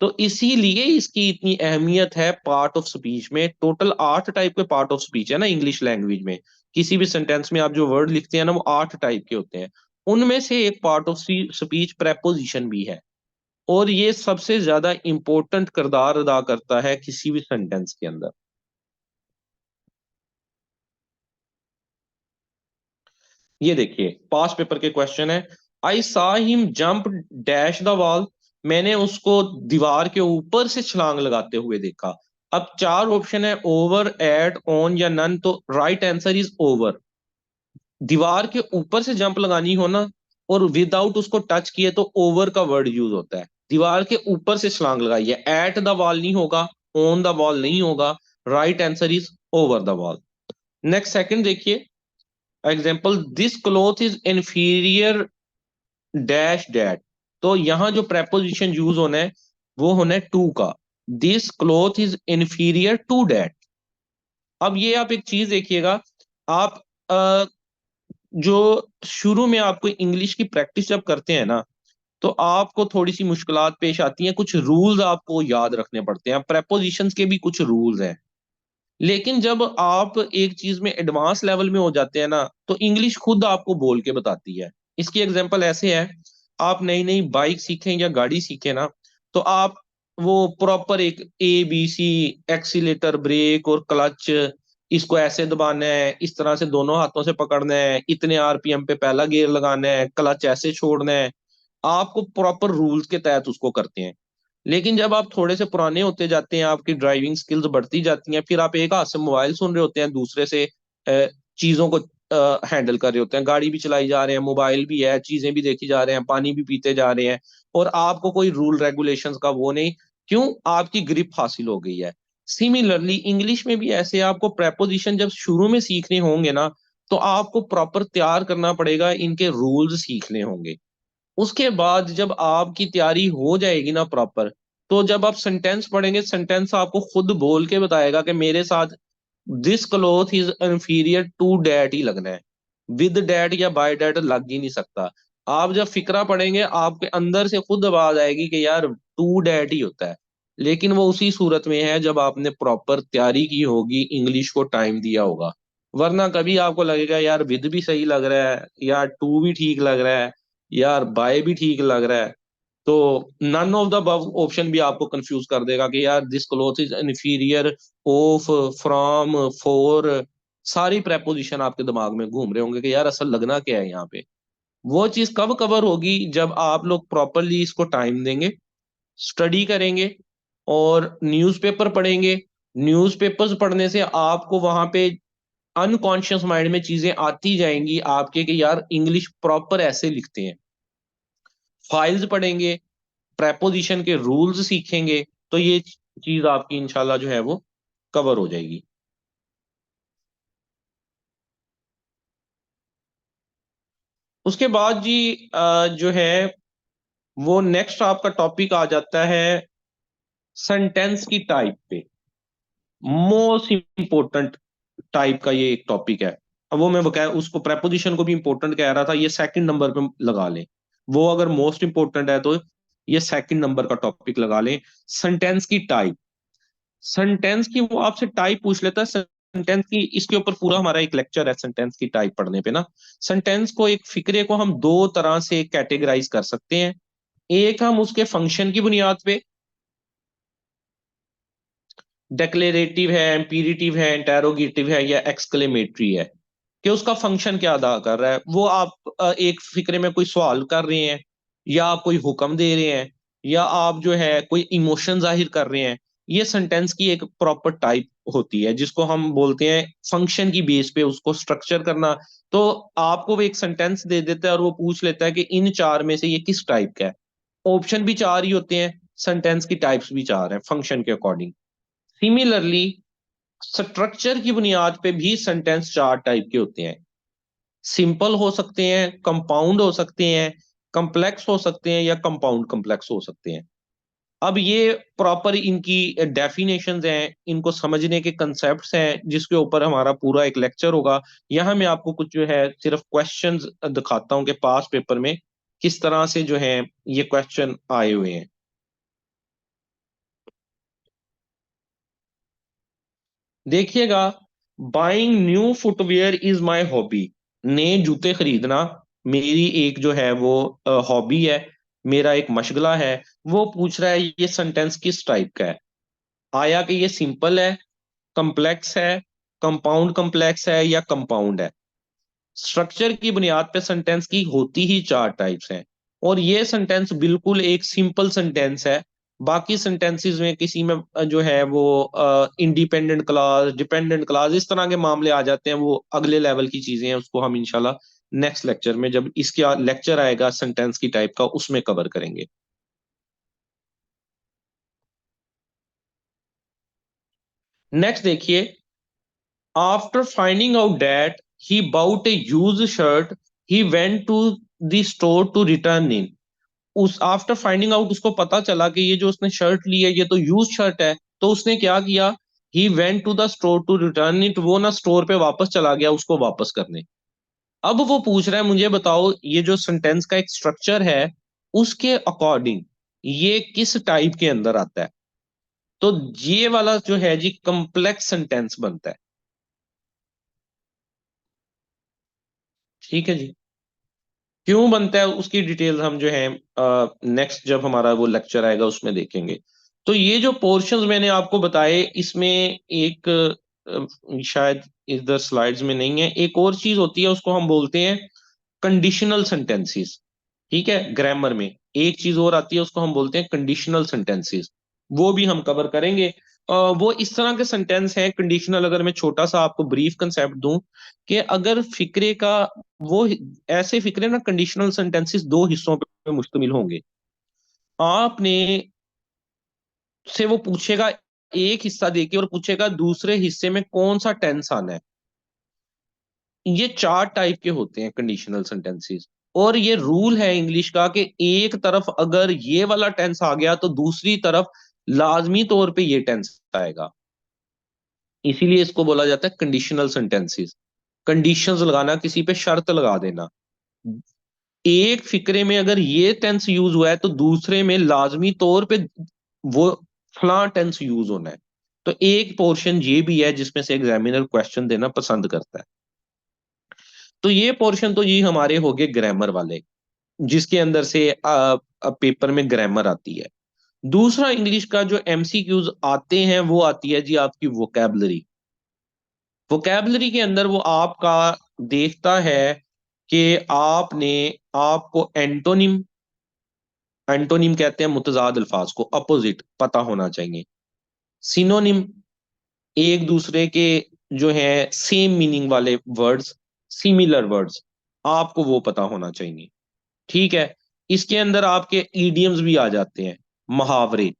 तो इसीलिए इसकी इतनी अहमियत है पार्ट ऑफ स्पीच में। टोटल 8 टाइप के पार्ट ऑफ स्पीच है ना इंग्लिश लैंग्वेज में। किसी भी सेंटेंस में आप जो वर्ड लिखते हैं ना, वो 8 टाइप के होते हैं। उनमें से एक पार्ट ऑफ स्पीच प्रेपोजिशन भी है। और ये सबसे ज्यादा इंपॉर्टेंट किरदार अदा करता है किसी भी सेंटेंस के अंदर। ये देखिए, पास पेपर के क्वेश्चन है। I saw him jump dash the wall. मैंने उसको दीवार के ऊपर से छलांग लगाते हुए देखा। अब 4 ऑप्शन है, ओवर, एट, ऑन या नन। तो राइट आंसर इज ओवर। दीवार के ऊपर से जंप लगानी हो ना, और विदाउट उसको टच किए, तो ओवर का वर्ड यूज होता है। दीवार के ऊपर से छलांग लगाई है, एट द वॉल नहीं होगा, ऑन द वॉल नहीं होगा। Right answer is over the wall. Next second देखिए example, this cloth is inferior dash that. तो यहां जो प्रेपोजिशन यूज होना है वो होना है टू का। This cloth is inferior to that. अब ये आप एक चीज देखिएगा, आप जो शुरू में आपको इंग्लिश की प्रैक्टिस जब करते हैं ना, तो आपको थोड़ी सी मुश्किलात पेश आती हैं, कुछ रूल्स आपको याद रखने पड़ते हैं, प्रेपोजिशंस के भी कुछ रूल्स हैं। लेकिन जब आप एक चीज में एडवांस लेवल में हो जाते हैं ना, तो इंग्लिश खुद आपको बोल के बताती है। इसकी एग्जांपल ऐसे है, आप नई नई बाइक सीखें या गाड़ी सीखें ना, तो आप वो प्रॉपर एक ABC, एक्सीलेटर, ब्रेक और क्लच, इसको ऐसे दबाना है, इस तरह से दोनों हाथों से पकड़ना है, इतने RPM पे पहला गियर लगाना है, क्लच ऐसे छोड़ना है, आपको प्रॉपर रूल्स के तहत उसको करते हैं। लेकिन जब आप थोड़े से पुराने होते जाते हैं, आपकी ड्राइविंग स्किल्स बढ़ती जाती हैं, फिर आप एक हाथ से मोबाइल सुन रहे होते हैं, दूसरे से चीजों को हैंडल कर रहे होते हैं, गाड़ी भी चलाई जा रहे हैं, मोबाइल भी है, चीजें भी देखी जा रहे हैं, पानी भी पीते जा रहे हैं, और आपको कोई रूल रेगुलेशंस का वो नहीं। क्यों? आपकी ग्रिप हासिल हो गई है। सिमिलरली इंग्लिश में भी ऐसे आपको प्रेपोजिशन जब शुरू में सीखने होंगे ना, तो आपको प्रॉपर तैयार करना पड़ेगा, इनके रूल्स सीखने होंगे। उसके बाद जब आपकी तैयारी हो जाएगी ना प्रॉपर, तो जब आप सेंटेंस पढ़ेंगे, सेंटेंस आपको खुद बोल के बताएगा कि मेरे साथ this cloth is inferior to that ही लगना है, विद डैट या बाय डैट लग ही नहीं सकता। आप जब फिक्रा पढ़ेंगे, आपके अंदर से खुद आवाज आएगी कि यार टू डैट ही होता है। लेकिन वो उसी सूरत में है जब आपने प्रॉपर तैयारी की होगी, इंग्लिश को टाइम दिया होगा। वरना कभी आपको लगेगा यार विद भी सही लग रहा है, यार टू भी ठीक लग रहा है, यार बाय भी ठीक लग रहा है, तो none of the above option भी आपको कंफ्यूज कर देगा कि यार this cloth is inferior, of, from, for, सारी प्रेपोजिशन आपके दिमाग में घूम रहे होंगे कि यार असल लगना क्या है यहाँ पे। वो चीज कब कवर होगी? जब आप लोग प्रॉपरली इसको टाइम देंगे, स्टडी करेंगे और न्यूज़पेपर पढ़ेंगे। न्यूज़पेपर्स पढ़ने से आपको वहां पे अनकॉन्शियस माइंड में चीजें आती जाएंगी आपके कि यार इंग्लिश प्रॉपर ऐसे लिखते हैं। फाइल्स पढ़ेंगे, प्रेपोजिशन के रूल्स सीखेंगे, तो ये चीज आपकी इंशाल्लाह जो है वो कवर हो जाएगी। उसके बाद जी जो है वो नेक्स्ट आपका टॉपिक आ जाता है सेंटेंस की टाइप पे। मोस्ट इंपॉर्टेंट टाइप का ये एक टॉपिक है। अब वो मैं बकाया उसको प्रेपोजिशन को भी इंपॉर्टेंट कह रहा था, ये सेकंड नंबर पे लगा लें। वो अगर मोस्ट इंपॉर्टेंट है तो ये सेकंड नंबर का टॉपिक लगा लें। सेंटेंस की टाइप। सेंटेंस की वो आपसे टाइप पूछ लेता है सेंटेंस की, इसके ऊपर पूरा हमारा एक लेक्चर है सेंटेंस की टाइप पढ़ने पे ना। सेंटेंस को, एक फिक्रे को हम दो तरह से कैटेगराइज कर सकते हैं। एक हम उसके फंक्शन की बुनियाद पे, डेक्लेरेटिव है, एम्पीरेटिव है, इंटेरोगेटिव है या एक्सक्लेमेटरी है, कि उसका फंक्शन क्या अदा कर रहा है। वो आप एक फिक्रे में कोई सवाल कर रहे हैं, या आप कोई हुक्म दे रहे हैं, या आप जो है कोई इमोशन जाहिर कर रहे हैं, ये सेंटेंस की एक प्रॉपर टाइप होती है, जिसको हम बोलते हैं फंक्शन की बेस पे उसको स्ट्रक्चर करना। तो आपको वो एक सेंटेंस दे देता है और वो पूछ लेता है कि इन चार में से ये किस टाइप का है। ऑप्शन भी चार ही होते हैं, सेंटेंस की टाइप्स भी चार हैं फंक्शन के अकॉर्डिंग। सिमिलरली स्ट्रक्चर की बुनियाद पे भी सेंटेंस चार टाइप के होते हैं। सिंपल हो सकते हैं, कंपाउंड हो सकते हैं, कम्प्लेक्स हो सकते हैं या कंपाउंड कम्प्लेक्स हो सकते हैं। अब ये प्रॉपर इनकी डेफिनेशंस हैं, इनको समझने के कंसेप्ट्स हैं, जिसके ऊपर हमारा पूरा एक लेक्चर होगा। यहाँ मैं आपको कुछ जो है सिर्फ क्वेश्चंस दिखाता हूँ कि पास पेपर में किस तरह से जो है ये क्वेश्चन आए हुए हैं। देखिएगा, buying new footwear is my hobby. नए जूते खरीदना मेरी एक जो है वो हॉबी है, मेरा एक मशगला है। वो पूछ रहा है ये सेंटेंस किस टाइप का है। आया कि ये सिंपल है, कम्प्लेक्स है, कंपाउंड कम्प्लेक्स है या कंपाउंड है। स्ट्रक्चर की बुनियाद पे सेंटेंस की होती ही चार टाइप्स हैं, और ये सेंटेंस बिल्कुल एक सिंपल सेंटेंस है। बाकी सेंटेंसेस में किसी में जो है वो इंडिपेंडेंट क्लास, डिपेंडेंट क्लास, इस तरह के मामले आ जाते हैं, वो अगले लेवल की चीजें हैं, उसको हम इंशाल्लाह नेक्स्ट लेक्चर में, जब इसका लेक्चर आएगा सेंटेंस की टाइप का, उसमें कवर करेंगे। नेक्स्ट देखिए, after finding out that he bought a used shirt, he went to the store to return in. उस आफ्टर फाइंडिंग आउट उसको पता चला कि ये जो उसने शर्ट ली है ये तो यूज शर्ट है, तो उसने क्या किया, he went to the store to return it, वो ना स्टोर पे वापस चला गया उसको वापस करने। अब वो पूछ रहा है मुझे बताओ ये जो सेंटेंस का एक स्ट्रक्चर है उसके अकॉर्डिंग ये किस टाइप के अंदर आता है। तो ये वाला जो है जी कम्प्लेक्स सेंटेंस बनता है। ठीक है जी। क्यों बनता है उसकी डिटेल्स हम जो है नेक्स्ट जब हमारा वो लेक्चर आएगा उसमें देखेंगे। तो ये जो पोर्शंस मैंने आपको बताए इसमें एक शायद इधर स्लाइड्स में नहीं है, एक और चीज होती है उसको हम बोलते हैं कंडीशनल सेंटेंसेस। ठीक है, ग्रामर में एक चीज और आती है उसको हम बोलते हैं कंडीशनल सेंटेंसेस। वो भी हम कवर करेंगे। वो इस तरह के सेंटेंस हैं कंडीशनल, अगर मैं छोटा सा आपको ब्रीफ कंसेप्ट दूं कि अगर फिक्रे का वो ऐसे फिक्रे ना कंडीशनल सेंटेंसेस दो हिस्सों पे मुश्तमिल होंगे। आपने से वो पूछेगा एक हिस्सा देके और पूछेगा दूसरे हिस्से में कौन सा टेंस आना है। ये चार टाइप के होते हैं कंडीशनल सेंटेंसेस। और ये रूल है इंग्लिश का कि एक तरफ अगर ये वाला टेंस आ गया तो दूसरी तरफ लाजमी तौर पे ये टेंस आएगा। इसीलिए इसको बोला जाता है कंडीशनल सेंटेंसेस। कंडीशंस लगाना, किसी पे शर्त लगा देना। एक फिक्रे में अगर ये टेंस यूज हुआ है तो दूसरे में लाजमी तौर पे वो फला टेंस यूज होना है। तो एक पोर्शन ये भी है जिसमें से एग्जामिनर क्वेश्चन देना पसंद करता है। तो ये पोर्शन तो ये हमारे हो गए ग्रामर वाले, जिसके अंदर से पेपर में ग्रामर आती है। दूसरा इंग्लिश का जो एमसीक्यूज आते हैं वो आती है जी आपकी वोकैबलरी। वोकैबलरी के अंदर वो आपका देखता है कि आपने आपको एंटोनिम, एंटोनिम कहते हैं मुतजाद अल्फाज को, अपोजिट पता होना चाहिए। सिनोनिम, एक दूसरे के जो है सेम मीनिंग वाले वर्ड्स, सिमिलर वर्ड्स, आपको वो पता होना चाहिए। ठीक है। इसके अंदर आपके ईडियम्स भी आ जाते हैं, मुहावरे,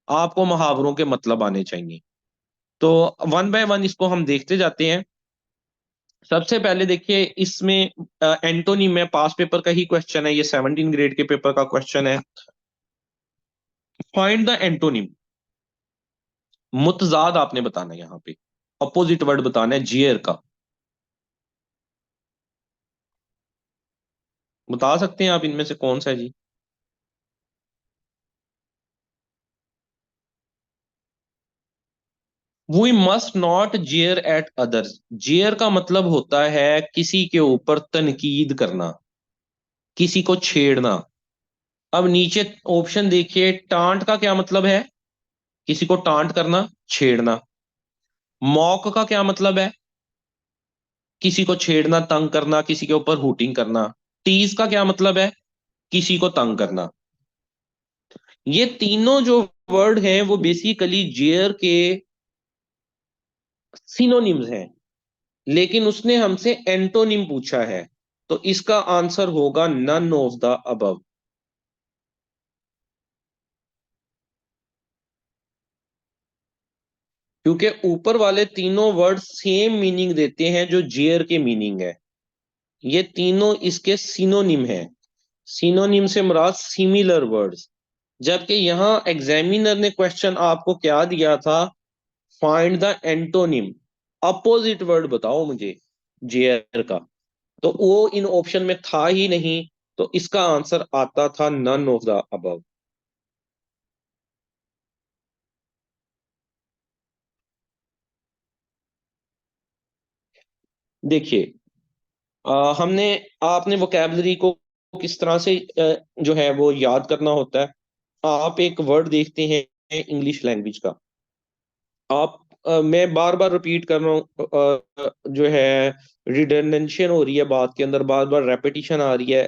आपको मुहावरों के मतलब आने चाहिए। तो वन बाय वन इसको हम देखते जाते हैं। सबसे पहले देखिए इसमें एंटोनिम में पास पेपर का ही क्वेश्चन है, ये 17 ग्रेड के पेपर का क्वेश्चन है। फाइंड द एंटोनिम, मुतजाद आपने बताना है यहाँ पे, अपोजिट वर्ड बताना है जियर का। बता सकते हैं आप इनमें से कौन सा है जी। We must not jeer at others. Jeer का मतलब होता है किसी के ऊपर तनकीद करना, किसी को छेड़ना। अब नीचे ऑप्शन देखिए, टांट का क्या मतलब है, किसी को टांट करना, छेड़ना। मॉक का क्या मतलब है, किसी को छेड़ना, तंग करना, किसी के ऊपर हुटिंग करना। टीज का क्या मतलब है, किसी को तंग करना। ये तीनों जो वर्ड हैं वो बेसिकली जेयर के सिनोनिम्स हैं, लेकिन उसने हमसे एंटोनिम पूछा है। तो इसका आंसर होगा नन ऑफ द अबव। क्योंकि ऊपर वाले तीनों वर्ड सेम मीनिंग देते हैं जो जेयर के मीनिंग है। ये तीनों इसके सिनोनिम है। सिनोनिम से मुराद सिमिलर वर्ड्स। जबकि यहाँ एग्जामिनर ने क्वेश्चन आपको क्या दिया था, find the antonym, opposite word बताओ मुझे जेयर का। तो वो इन ऑप्शन में था ही नहीं, तो इसका आंसर आता था नन ऑफ द अबव। देखिए हमने आपने वोकैबलरी को किस तरह से जो है वो याद करना होता है। आप एक वर्ड देखते हैं इंग्लिश लैंग्वेज का, आप मैं बार बार रिपीट कर रहा हूँ, जो है रिडंडेंशन हो रही है बात के अंदर, बार बार रेपिटेशन आ रही है।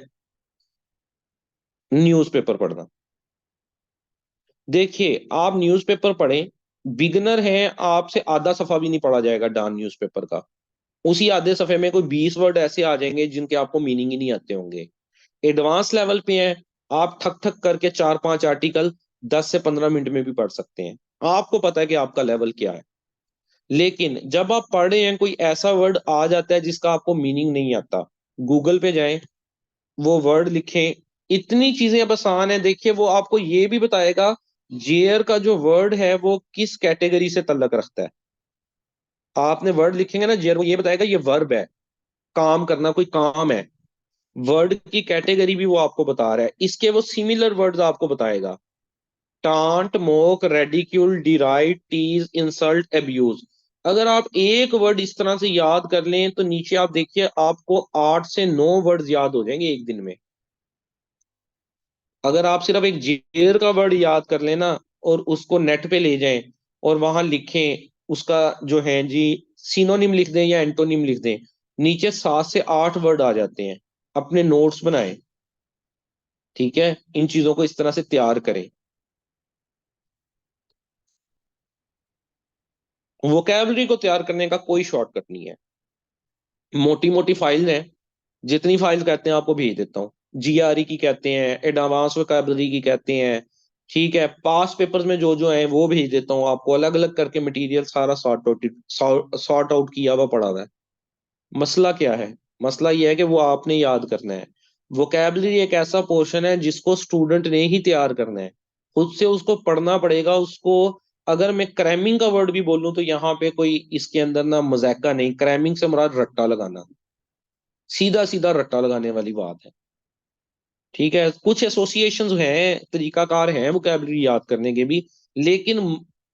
न्यूज़पेपर पढ़ना, देखिए आप न्यूज़पेपर पढ़ें, बिगनर हैं आपसे आधा सफा भी नहीं पढ़ा जाएगा डॉन न्यूज़पेपर का। उसी आधे सफे में कोई 20 वर्ड ऐसे आ जाएंगे जिनके आपको मीनिंग ही नहीं आते होंगे। एडवांस लेवल पे हैं, आप ठक ठक करके 4-5 आर्टिकल 10 से 15 मिनट में भी पढ़ सकते हैं। आपको पता है कि आपका लेवल क्या है। लेकिन जब आप पढ़ रहे हैं कोई ऐसा वर्ड आ जाता है जिसका आपको मीनिंग नहीं आता, गूगल पे जाएं, वो वर्ड लिखें। इतनी चीजें अब आसान है, देखिए वो आपको ये भी बताएगा जेयर का जो वर्ड है वो किस कैटेगरी से तल्लक रखता है। आपने वर्ड लिखेंगे ना जी, वो ये बताएगा ये वर्ब है, काम करना, कोई काम है। वर्ड की कैटेगरी भी वो आपको बता रहा है, इसके वो सिमिलर वर्ड्स आपको बताएगा। Taunt, mock, ridicule, deride, tease, insult, abuse. अगर आप एक वर्ड इस तरह से याद कर लें तो नीचे आप देखिए आपको 8 से 9 वर्ड्स याद हो जाएंगे एक दिन में। अगर आप सिर्फ एक जेर का वर्ड याद कर लेना और उसको नेट पे ले जाएं और वहां लिखें उसका जो है जी सिनोनिम लिख दें या एंटोनिम लिख दें, नीचे 7 से 8 वर्ड आ जाते हैं। अपने नोट्स बनाएं, ठीक है, इन चीजों को इस तरह से तैयार करें। वोकेबलरी को तैयार करने का कोई शॉर्टकट नहीं है। मोटी मोटी फाइल है, जितनी फाइल कहते हैं आपको भेज देता हूँ। जीआरई की कहते हैं, एडवांस वोकेबलरी की कहते हैं, ठीक है, पास पेपर्स में जो जो है वो भेज देता हूँ आपको, अलग अलग करके मटेरियल सारा सॉर्ट आउट किया हुआ पड़ा हुआ है। मसला क्या है? मसला ये है कि वो आपने याद करना है। वोकेबलरी एक ऐसा पोर्शन है जिसको स्टूडेंट ने ही तैयार करना है, खुद से उसको पढ़ना पड़ेगा उसको। अगर मैं क्रैमिंग का वर्ड भी बोलूं तो यहाँ पे कोई इसके अंदर ना मजाका नहीं, क्रैमिंग से मुराद रट्टा लगाना, सीधा सीधा रट्टा लगाने वाली बात है। ठीक है, कुछ एसोसिएशंस हैं, तरीकाकार हैं वोकेबलरी याद करने के भी, लेकिन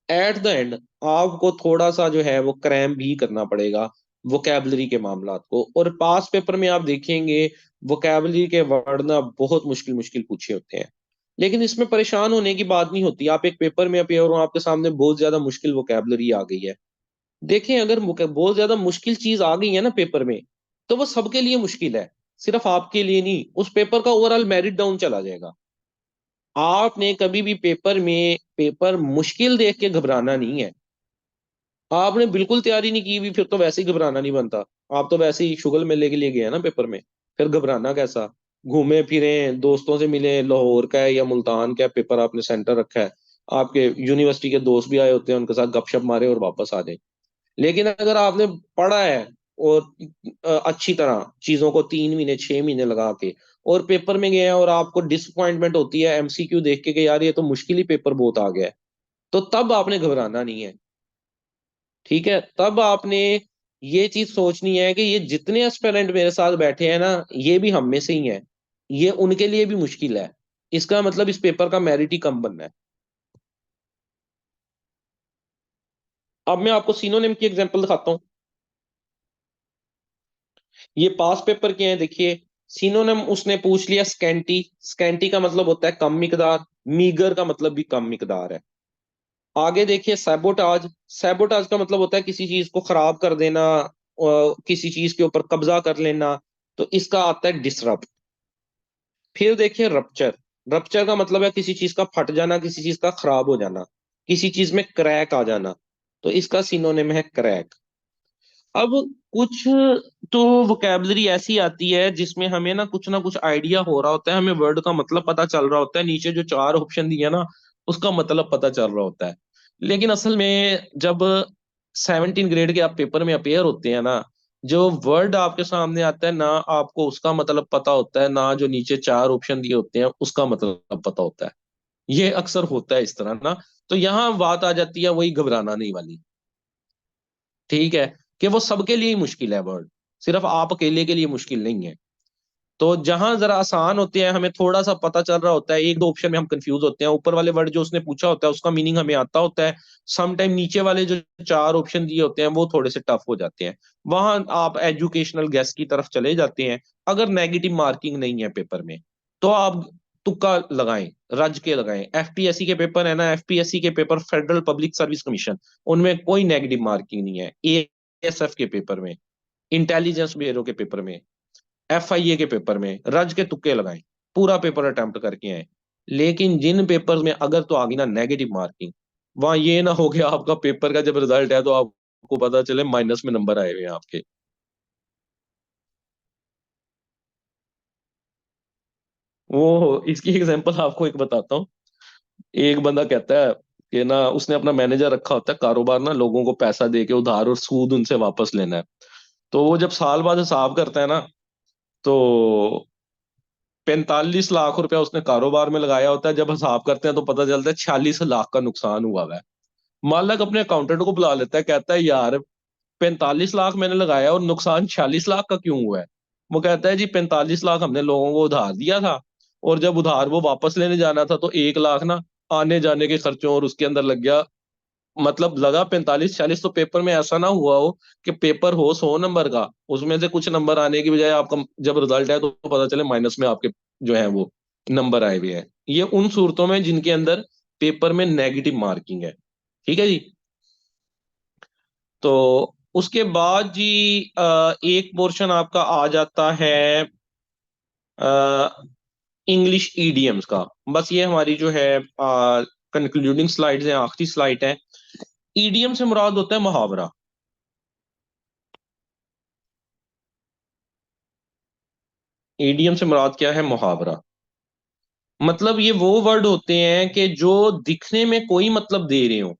एट द एंड आपको थोड़ा सा जो है वो क्रैम भी करना पड़ेगा वोकेबलरी के मामलात को। और पास पेपर में आप देखेंगे वोकेबलरी के वर्ड ना बहुत मुश्किल मुश्किल पूछे होते हैं, लेकिन इसमें परेशान होने की बात नहीं होती। आप एक पेपर में अपियर हो, आपके सामने बहुत ज्यादा मुश्किल वोकेबलरी आ गई है, देखें अगर बहुत ज्यादा मुश्किल चीज आ गई है ना पेपर में, तो वो सबके लिए मुश्किल है, सिर्फ आपके लिए नहीं, उस पेपर का ओवरऑल मेरिट डाउन चला जाएगा। आपने कभी भी पेपर मुश्किल देख के घबराना नहीं है। आपने बिल्कुल तैयारी नहीं की हुई फिर तो वैसे ही घबराना नहीं बनता। आप तो वैसे ही शुगल मेले के लिए गए हैं ना पेपर में, फिर घबराना कैसा? घूमे फिरे, दोस्तों से मिले, लाहौर का है या मुल्तान का है, पेपर आपने सेंटर रखा है, आपके यूनिवर्सिटी के दोस्त भी आए होते हैं, उनके साथ गपशप मारे और वापस आ जाए। लेकिन अगर आपने पढ़ा है और अच्छी तरह चीजों को 3 महीने 6 महीने लगा के और पेपर में गए हैं और आपको डिसअपॉइंटमेंट होती है एमसीक्यू देख के कि यार ये तो मुश्किल ही पेपर बहुत आ गया है, तो तब आपने घबराना नहीं है। ठीक है, तब आपने ये चीज सोचनी है कि ये जितने एस्पिरेंट मेरे साथ बैठे हैं ना, ये भी हम में से ही हैं, ये उनके लिए भी मुश्किल है, इसका मतलब इस पेपर का मेरिट ही कम बनना है। अब मैं आपको सिनोनिम की एग्जांपल दिखाता हूँ। ये पास पेपर के हैं, देखिए। सिनोनिम उसने पूछ लिया स्कैंटी। स्कैंटी का मतलब होता है कम मिकदार, मीगर का मतलब भी कम मिकदार है। आगे देखिए सैबोटाज। सैबोटाज का मतलब होता है किसी चीज को खराब कर देना, किसी चीज के ऊपर कब्जा कर लेना, तो इसका आता है डिसरप्ट। फिर देखिए रप्चर। रप्चर का मतलब है किसी चीज का फट जाना, किसी चीज का खराब हो जाना, किसी चीज में क्रैक आ जाना, तो इसका सिनोनिम है क्रैक। अब कुछ तो वोकेबलरी ऐसी आती है जिसमें हमें ना कुछ आइडिया हो रहा होता है, हमें वर्ड का मतलब पता चल रहा होता है, नीचे जो 4 ऑप्शन दिए ना उसका मतलब पता चल रहा होता है। लेकिन असल में जब 17 ग्रेड के आप पेपर में अपेयर होते हैं ना, जो वर्ड आपके सामने आता है ना, आपको उसका मतलब पता होता है ना, जो नीचे 4 ऑप्शन दिए होते हैं उसका मतलब पता होता है। ये अक्सर होता है इस तरह ना। तो यहाँ बात आ जाती है वही घबराना नहीं वाली, ठीक है, कि वो सबके लिए ही मुश्किल है वर्ड, सिर्फ आप अकेले के लिए मुश्किल नहीं है। तो जहां जरा आसान होते हैं, हमें थोड़ा सा पता चल रहा होता है, एक दो ऑप्शन में हम कंफ्यूज होते हैं, ऊपर वाले वर्ड जो उसने पूछा होता है उसका मीनिंग हमें आता होता है, सम टाइम नीचे वाले जो 4 ऑप्शन दिए होते हैं वो थोड़े से टफ हो जाते हैं, वहां आप एजुकेशनल गेस की तरफ चले जाते हैं। अगर नेगेटिव मार्किंग नहीं है पेपर में तो आप तुक्का लगाएं, रज के लगाएं। एफपीएससी के पेपर है ना, एफपीएससी के paper, federal public service commission, उनमें कोई नेगेटिव मार्किंग नहीं है। एएसएफ के पेपर में, इंटेलिजेंस ब्यूरो के पेपर में, एफआईए के पेपर में रज के तुक्के लगाएं, पूरा पेपर अटेम्प्ट करके आए। लेकिन जिन पेपर में अगर तो आ गई ना नेगेटिव मार्किंग, वहां ये ना हो गया आपका पेपर का जब रिजल्ट है तो आपको पता चले माइनस में नंबर आए हुए हैं आपके। वो इसकी एग्जांपल आपको एक बताता हूँ। एक बंदा कहता है कि ना उसने अपना मैनेजर रखा होता है, कारोबार ना लोगों को पैसा दे के उधार और सूद उनसे वापस लेना है। तो वो जब साल बाद हिसाब करता है ना, तो 45 लाख रुपया उसने कारोबार में लगाया होता है, जब हिसाब करते हैं तो पता चलता है 46 लाख का नुकसान हुआ हुआ है। मालक अपने अकाउंटेंट को बुला लेता है, कहता है यार 45 लाख मैंने लगाया और नुकसान 46 लाख का क्यों हुआ है? वो कहता है जी 45 लाख हमने लोगों को उधार दिया था, और जब उधार वो वापस लेने जाना था तो 1 लाख ना आने जाने के खर्चों और उसके अंदर लग गया। मतलब लगा 45 46, तो पेपर में ऐसा ना हुआ हो कि पेपर हो 100 नंबर का, उसमें से कुछ नंबर आने की बजाय आपका जब रिजल्ट है तो पता चले माइनस में आपके जो है वो नंबर आए हुए हैं। ये उन सूरतों में जिनके अंदर पेपर में नेगेटिव मार्किंग है। ठीक है जी। तो उसके बाद जी एक पोर्शन आपका आ जाता है इंग्लिश ईडियम्स का। बस ये हमारी जो है कंक्लूडिंग स्लाइड्स है, आखिरी स्लाइड है। ईडियम से मुराद होता है मुहावरा। ईडियम से मुराद क्या है? मुहावरा। मतलब ये वो वर्ड होते हैं कि जो दिखने में कोई मतलब दे रहे हो,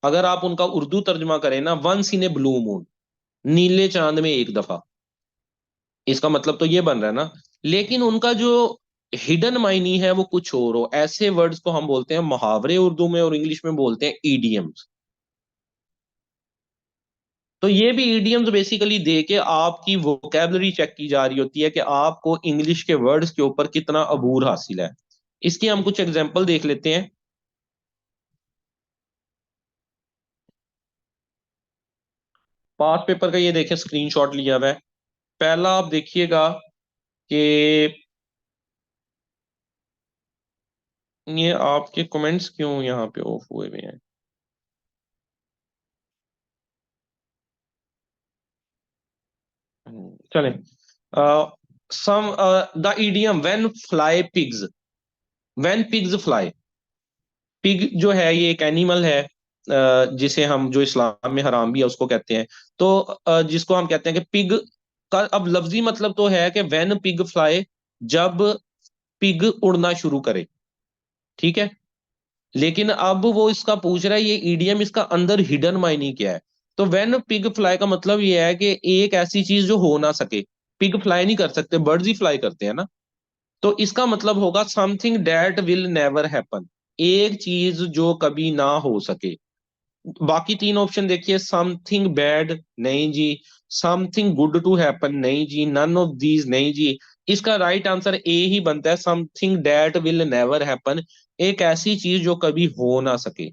अगर आप उनका उर्दू तर्जमा करें ना, once in a blue moon, नीले चांद में एक दफा, इसका मतलब तो ये बन रहा है ना। लेकिन उनका जो हिडन मायनी है वो कुछ और हो, ऐसे वर्ड्स को हम बोलते हैं मुहावरे उर्दू में, और इंग्लिश में बोलते हैं ईडियम्स। तो ये भी ईडियम्स बेसिकली दे के आपकी वोकेबलरी चेक की जा रही होती है कि आपको इंग्लिश के वर्ड्स के ऊपर कितना अबूर हासिल है। इसके हम कुछ एग्जांपल देख लेते हैं। पास पेपर का ये देखें स्क्रीनशॉट लिया हुआ है। पहला आप देखिएगा कि ये आपके कमेंट्स क्यों यहाँ पे ऑफ हुए हुए हैं? चलें। Some the idiom when fly pigs, when pigs fly. Pig जो है ये एक एनिमल है, जिसे हम जो इस्लाम में हराम भी है उसको कहते हैं। तो जिसको हम कहते हैं कि पिग का अब लफ्जी मतलब तो है कि व्हेन पिग फ्लाई, जब पिग उड़ना शुरू करे। ठीक है। लेकिन अब वो इसका पूछ रहा है ये ईडीएम, इसका अंदर हिडन मायनी क्या है? तो व्हेन पिग फ्लाई का मतलब ये है कि एक ऐसी चीज जो हो ना सके। पिग फ्लाई नहीं कर सकते, बर्ड्स ही फ्लाई करते हैं ना। तो इसका मतलब होगा something that will never happen, एक चीज जो कभी ना हो सके। बाकी तीन ऑप्शन देखिए, समथिंग बैड नहीं जी, समथिंग गुड टू हैपन नहीं जी, नन ऑफ दीज नहीं जी। इसका राइट आंसर ए ही बनता है, something that will never happen, एक ऐसी चीज जो कभी हो ना सके।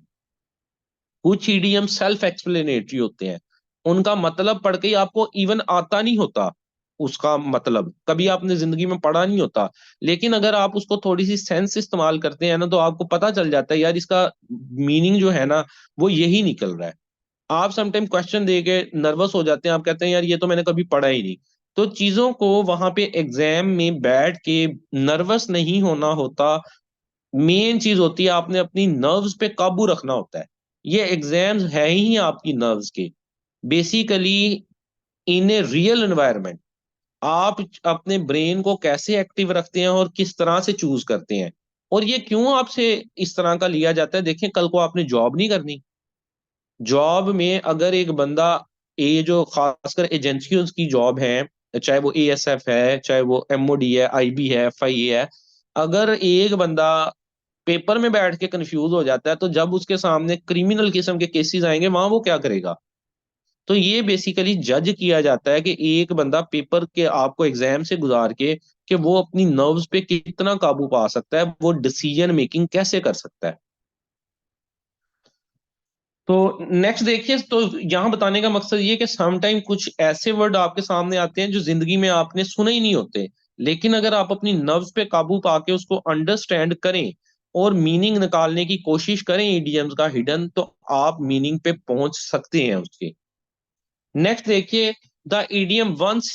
कुछ ईडीएम सेल्फ एक्सप्लेनेटरी होते हैं, उनका मतलब पढ़ के ही आपको इवन आता नहीं होता, उसका मतलब कभी आपने जिंदगी में पढ़ा नहीं होता। लेकिन अगर आप उसको थोड़ी सी सेंस इस्तेमाल करते हैं ना तो आपको पता चल जाता है यार इसका मीनिंग जो है ना वो यही निकल रहा है। आप समटाइम क्वेश्चन दे के नर्वस हो जाते हैं, आप कहते हैं यार ये तो मैंने कभी पढ़ा ही नहीं। तो चीजों को वहां पे एग्जाम में बैठ के नर्वस नहीं होना होता। मेन चीज होती है आपने अपनी नर्व्स पे काबू रखना होता है। ये एग्जाम्स है ही आपकी नर्व्स के। Basically in a real environment आप अपने ब्रेन को कैसे एक्टिव रखते हैं और किस तरह से चूज करते हैं। और ये क्यों आपसे इस तरह का लिया जाता है? देखें, कल को आपने जॉब नहीं करनी, जॉब में अगर एक बंदा, ये जो खासकर एजेंसियों की जॉब है, चाहे वो एएसएफ है, चाहे वो एमओडी है, आईबी है, एफआईए है, अगर एक बंदा पेपर में बैठ के कंफ्यूज हो जाता है तो जब उसके सामने क्रिमिनल किस्म के केसेस आएंगे वहां वो क्या करेगा? तो ये बेसिकली जज किया जाता है कि एक बंदा पेपर के आपको एग्जाम से गुजार के कि वो अपनी नर्व्स पे कितना काबू पा सकता है, वो डिसीजन मेकिंग कैसे कर सकता है। तो नेक्स्ट देखिए, तो यहाँ बताने का मकसद ये कि समटाइम कुछ ऐसे वर्ड आपके सामने आते हैं जो जिंदगी में आपने सुने ही नहीं होते, लेकिन अगर आप अपनी नर्व्स पे काबू पाके उसको अंडरस्टैंड करें और मीनिंग निकालने की कोशिश करें इडियम्स का हिडन, तो आप मीनिंग पे पहुंच सकते हैं उसके। नेक्स्ट देखिए, the idiom once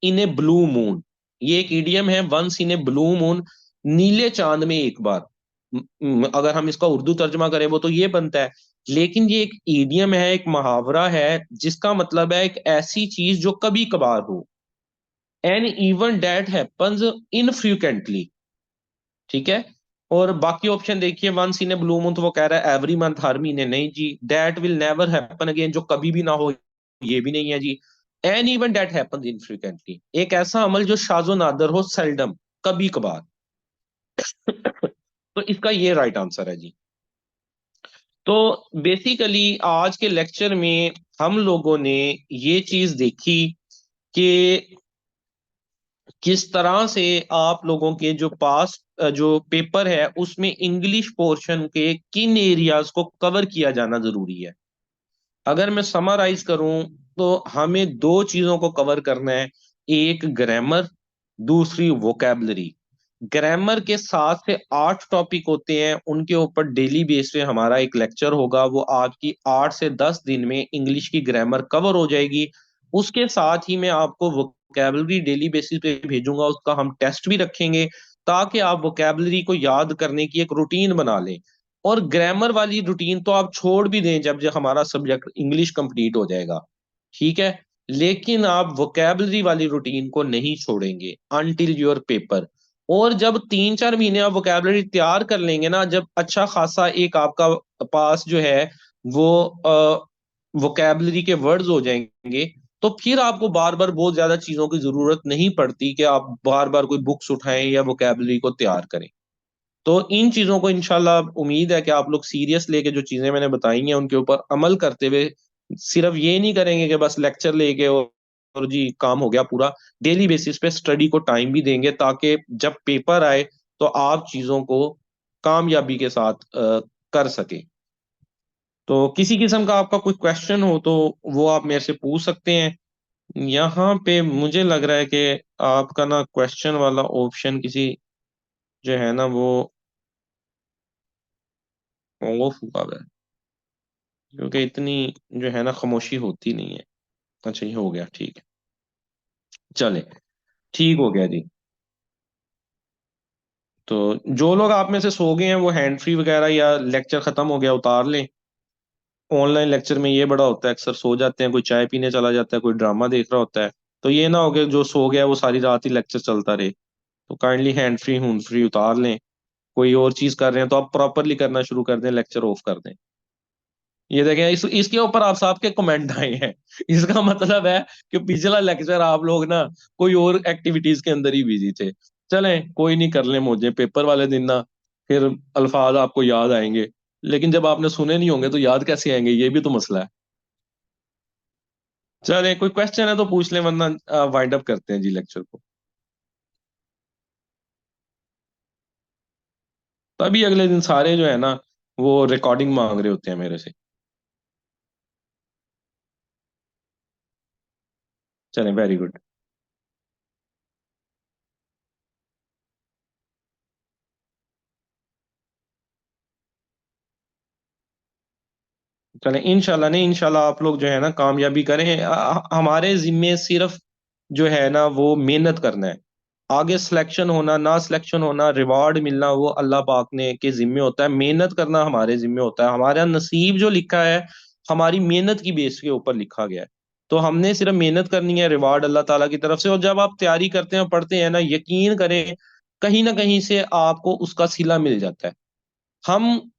in a blue moon. ये एक इडियम है, once in a blue moon, नीले चांद में एक बार। अगर हम इसका उर्दू तर्जमा करें वो तो ये बनता है। लेकिन ये एक इडियम है, एक मुहावरा है, जिसका मतलब है एक ऐसी चीज जो कभी कभार हो, an even that happens infrequently. ठीक है। और बाकी ऑप्शन देखिए, once in a blue month वो कह रहा है एवरी मंथ, हर महीने नहीं जी। That will never happen again, जो कभी भी ना हो, ये भी नहीं है जी। An even that happens infrequently, एक ऐसा अमल जो शाजो नादर हो, सेल्डम, कभी कभार। तो इसका ये राइट आंसर है जी। तो बेसिकली आज के लेक्चर में हम लोगों ने ये चीज देखी कि किस तरह से आप लोगों के जो पास जो पेपर है उसमें इंग्लिश पोर्शन के किन एरियाज को कवर किया जाना जरूरी है। अगर मैं समराइज करूं तो हमें दो चीजों को कवर करना है। एक ग्रामर, दूसरी वोकैबलरी। ग्रामर के 7 से 8 टॉपिक होते हैं, उनके ऊपर डेली बेस पे हमारा एक लेक्चर होगा। वो आपकी 8 से 10 दिन में इंग्लिश की ग्रामर कवर हो जाएगी। उसके साथ ही मैं आपको वोकैबलरी डेली बेसिस पे भेजूंगा, उसका हम टेस्ट भी रखेंगे ताकि आप वोकैबलरी को याद करने की एक रूटीन बना लें। और ग्रामर वाली रूटीन तो आप छोड़ भी दें जब जब हमारा सब्जेक्ट इंग्लिश कंप्लीट हो जाएगा, ठीक है। लेकिन आप वोकैबलरी वाली रूटीन को नहीं छोड़ेंगे अनटिल योर पेपर। और जब 3-4 महीने आप वोकैबलरी तैयार कर लेंगे ना, जब अच्छा खासा एक आपका पास जो है वो वोकैबलरी के वर्ड्स हो जाएंगे, तो फिर आपको बार बार बहुत ज्यादा चीजों की जरूरत नहीं पड़ती कि आप बार बार कोई बुक्स उठाएं या वोकैबलरी को तैयार करें। तो इन चीजों को इंशाल्लाह उम्मीद है कि आप लोग सीरियस लेके जो चीजें मैंने बताई हैं उनके ऊपर अमल करते हुए, सिर्फ ये नहीं करेंगे कि बस लेक्चर लेके और जी काम हो गया पूरा। डेली बेसिस पे स्टडी को टाइम भी देंगे ताकि जब पेपर आए तो आप चीजों को कामयाबी के साथ कर सके। तो किसी किस्म का आपका कोई क्वेश्चन हो तो वो आप मेरे से पूछ सकते हैं। यहाँ पे मुझे लग रहा है कि आपका ना क्वेश्चन वाला ऑप्शन किसी जो है ना वो ऑफ हुआ है, क्योंकि इतनी जो है ना खामोशी होती नहीं है। अच्छा ये हो गया, ठीक है। चले, ठीक हो गया जी। तो जो लोग आप में से सो गए हैं वो हैंड फ्री वगैरह या लेक्चर खत्म हो गया उतार लें। ऑनलाइन लेक्चर में ये बड़ा होता है, अक्सर सो जाते हैं, कोई चाय पीने चला जाता है, कोई ड्रामा देख रहा होता है। तो ये ना हो कि जो सो गया वो सारी रात ही लेक्चर चलता रहे। तो काइंडली हैंड फ्री हूंड फ्री उतार लें। कोई और चीज कर रहे हैं तो आप प्रॉपरली करना शुरू कर दें, लेक्चर ऑफ कर दें। ये देखें, इसके ऊपर आप साहब के कमेंट आए हैं। इसका मतलब है कि पिछला लेक्चर आप लोग ना कोई और एक्टिविटीज के अंदर ही बिजी थे। चलें कोई नहीं, कर लें मौजें पेपर वाले दिन ना, फिर अल्फाज आपको याद आएंगे। लेकिन जब आपने सुने नहीं होंगे तो याद कैसे आएंगे, ये भी तो मसला है। चलें कोई क्वेश्चन है तो पूछ लें, वरना वाइंड अप करते हैं जी लेक्चर को। तभी अगले दिन सारे जो है ना वो रिकॉर्डिंग मांग रहे होते हैं मेरे से। चलें, वेरी गुड। चलें इंशाल्लाह, नहीं इंशाल्लाह आप लोग जो है ना कामयाबी करें। हमारे जिम्मे सिर्फ जो है ना वो मेहनत करना है। आगे सिलेक्शन होना ना सिलेक्शन होना, रिवार्ड मिलना, वो अल्लाह पाक ने के जिम्मे होता है। मेहनत करना हमारे जिम्मे होता है। हमारा नसीब जो लिखा है हमारी मेहनत की बेस के ऊपर लिखा गया है। तो हमने सिर्फ मेहनत करनी है, रिवार्ड अल्लाह ताला की तरफ से। और जब आप तैयारी करते हैं पढ़ते हैं ना, यकीन करें कहीं ना कहीं से आपको उसका सिला मिल जाता है। हम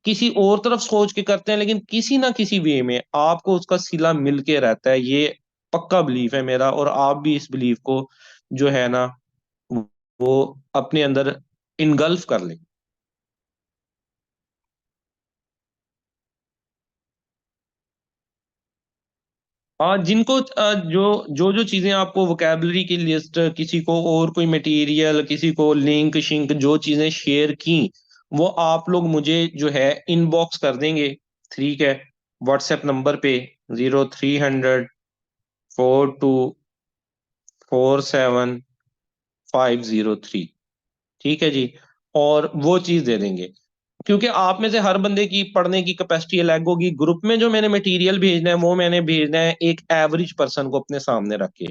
किसी और तरफ सोच के करते हैं, लेकिन किसी ना किसी वे में आपको उसका सिला मिल के रहता है। ये पक्का बिलीफ है मेरा, और आप भी इस बिलीफ को जो है ना वो अपने अंदर इनगल्फ कर लें। हाँ, जिनको जो जो जो चीजें आपको वोकेबलरी की लिस्ट, किसी को और कोई मटेरियल, किसी को लिंक शिंक जो चीजें शेयर की, वो आप लोग मुझे जो है इनबॉक्स कर देंगे, ठीक है। व्हाट्सएप नंबर पे 0300 4247 503, ठीक है जी। और वो चीज दे देंगे, क्योंकि आप में से हर बंदे की पढ़ने की कैपेसिटी अलग होगी। ग्रुप में जो मैंने मटेरियल भेजना है वो मैंने भेजना है एक एवरेज पर्सन को अपने सामने रख के,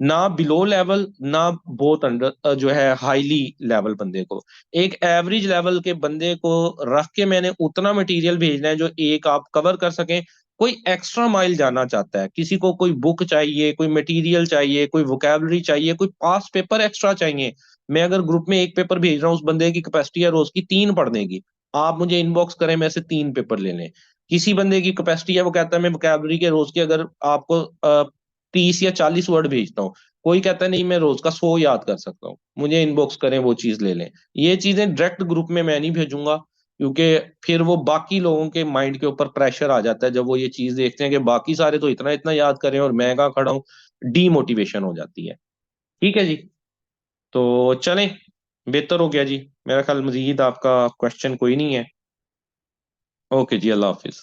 ना बिलो लेवल ना बहुत अंडर जो है हाईली लेवल बंदे को। एक एवरेज लेवल के बंदे को रख के मैंने उतना मटेरियल भेजना है जो एक आप कवर कर सकें। कोई एक्स्ट्रा माइल जाना चाहता है, किसी को कोई बुक चाहिए, कोई मटेरियल चाहिए, कोई वोकेबलरी चाहिए, कोई पास पेपर एक्स्ट्रा चाहिए। मैं अगर ग्रुप में एक पेपर भेज रहा हूँ, उस बंदे की कैपेसिटी है रोज की 3 पढ़ने की, आप मुझे इनबॉक्स करें, मैं से 3 पेपर ले लें। किसी बंदे की कैपेसिटी है वो कहता है मैं वोकेबलरी के रोज के अगर आपको 30 या 40 वर्ड भेजता हूँ, कोई कहता है नहीं मैं रोज का 100 याद कर सकता हूँ, मुझे इनबॉक्स करें वो चीज ले लें। ये चीजें डायरेक्ट ग्रुप में मैं नहीं भेजूंगा। क्योंकि फिर वो बाकी लोगों के माइंड के ऊपर प्रेशर आ जाता है जब वो ये चीज देखते हैं कि बाकी सारे तो इतना इतना याद करें और मैं कहाँ खड़ा हूँ, डीमोटिवेशन हो जाती है। ठीक है जी। तो चलें, बेहतर हो गया जी। मेरा ख्याल मजीद आपका क्वेश्चन कोई नहीं है। ओके जी, अल्लाह हाफिज।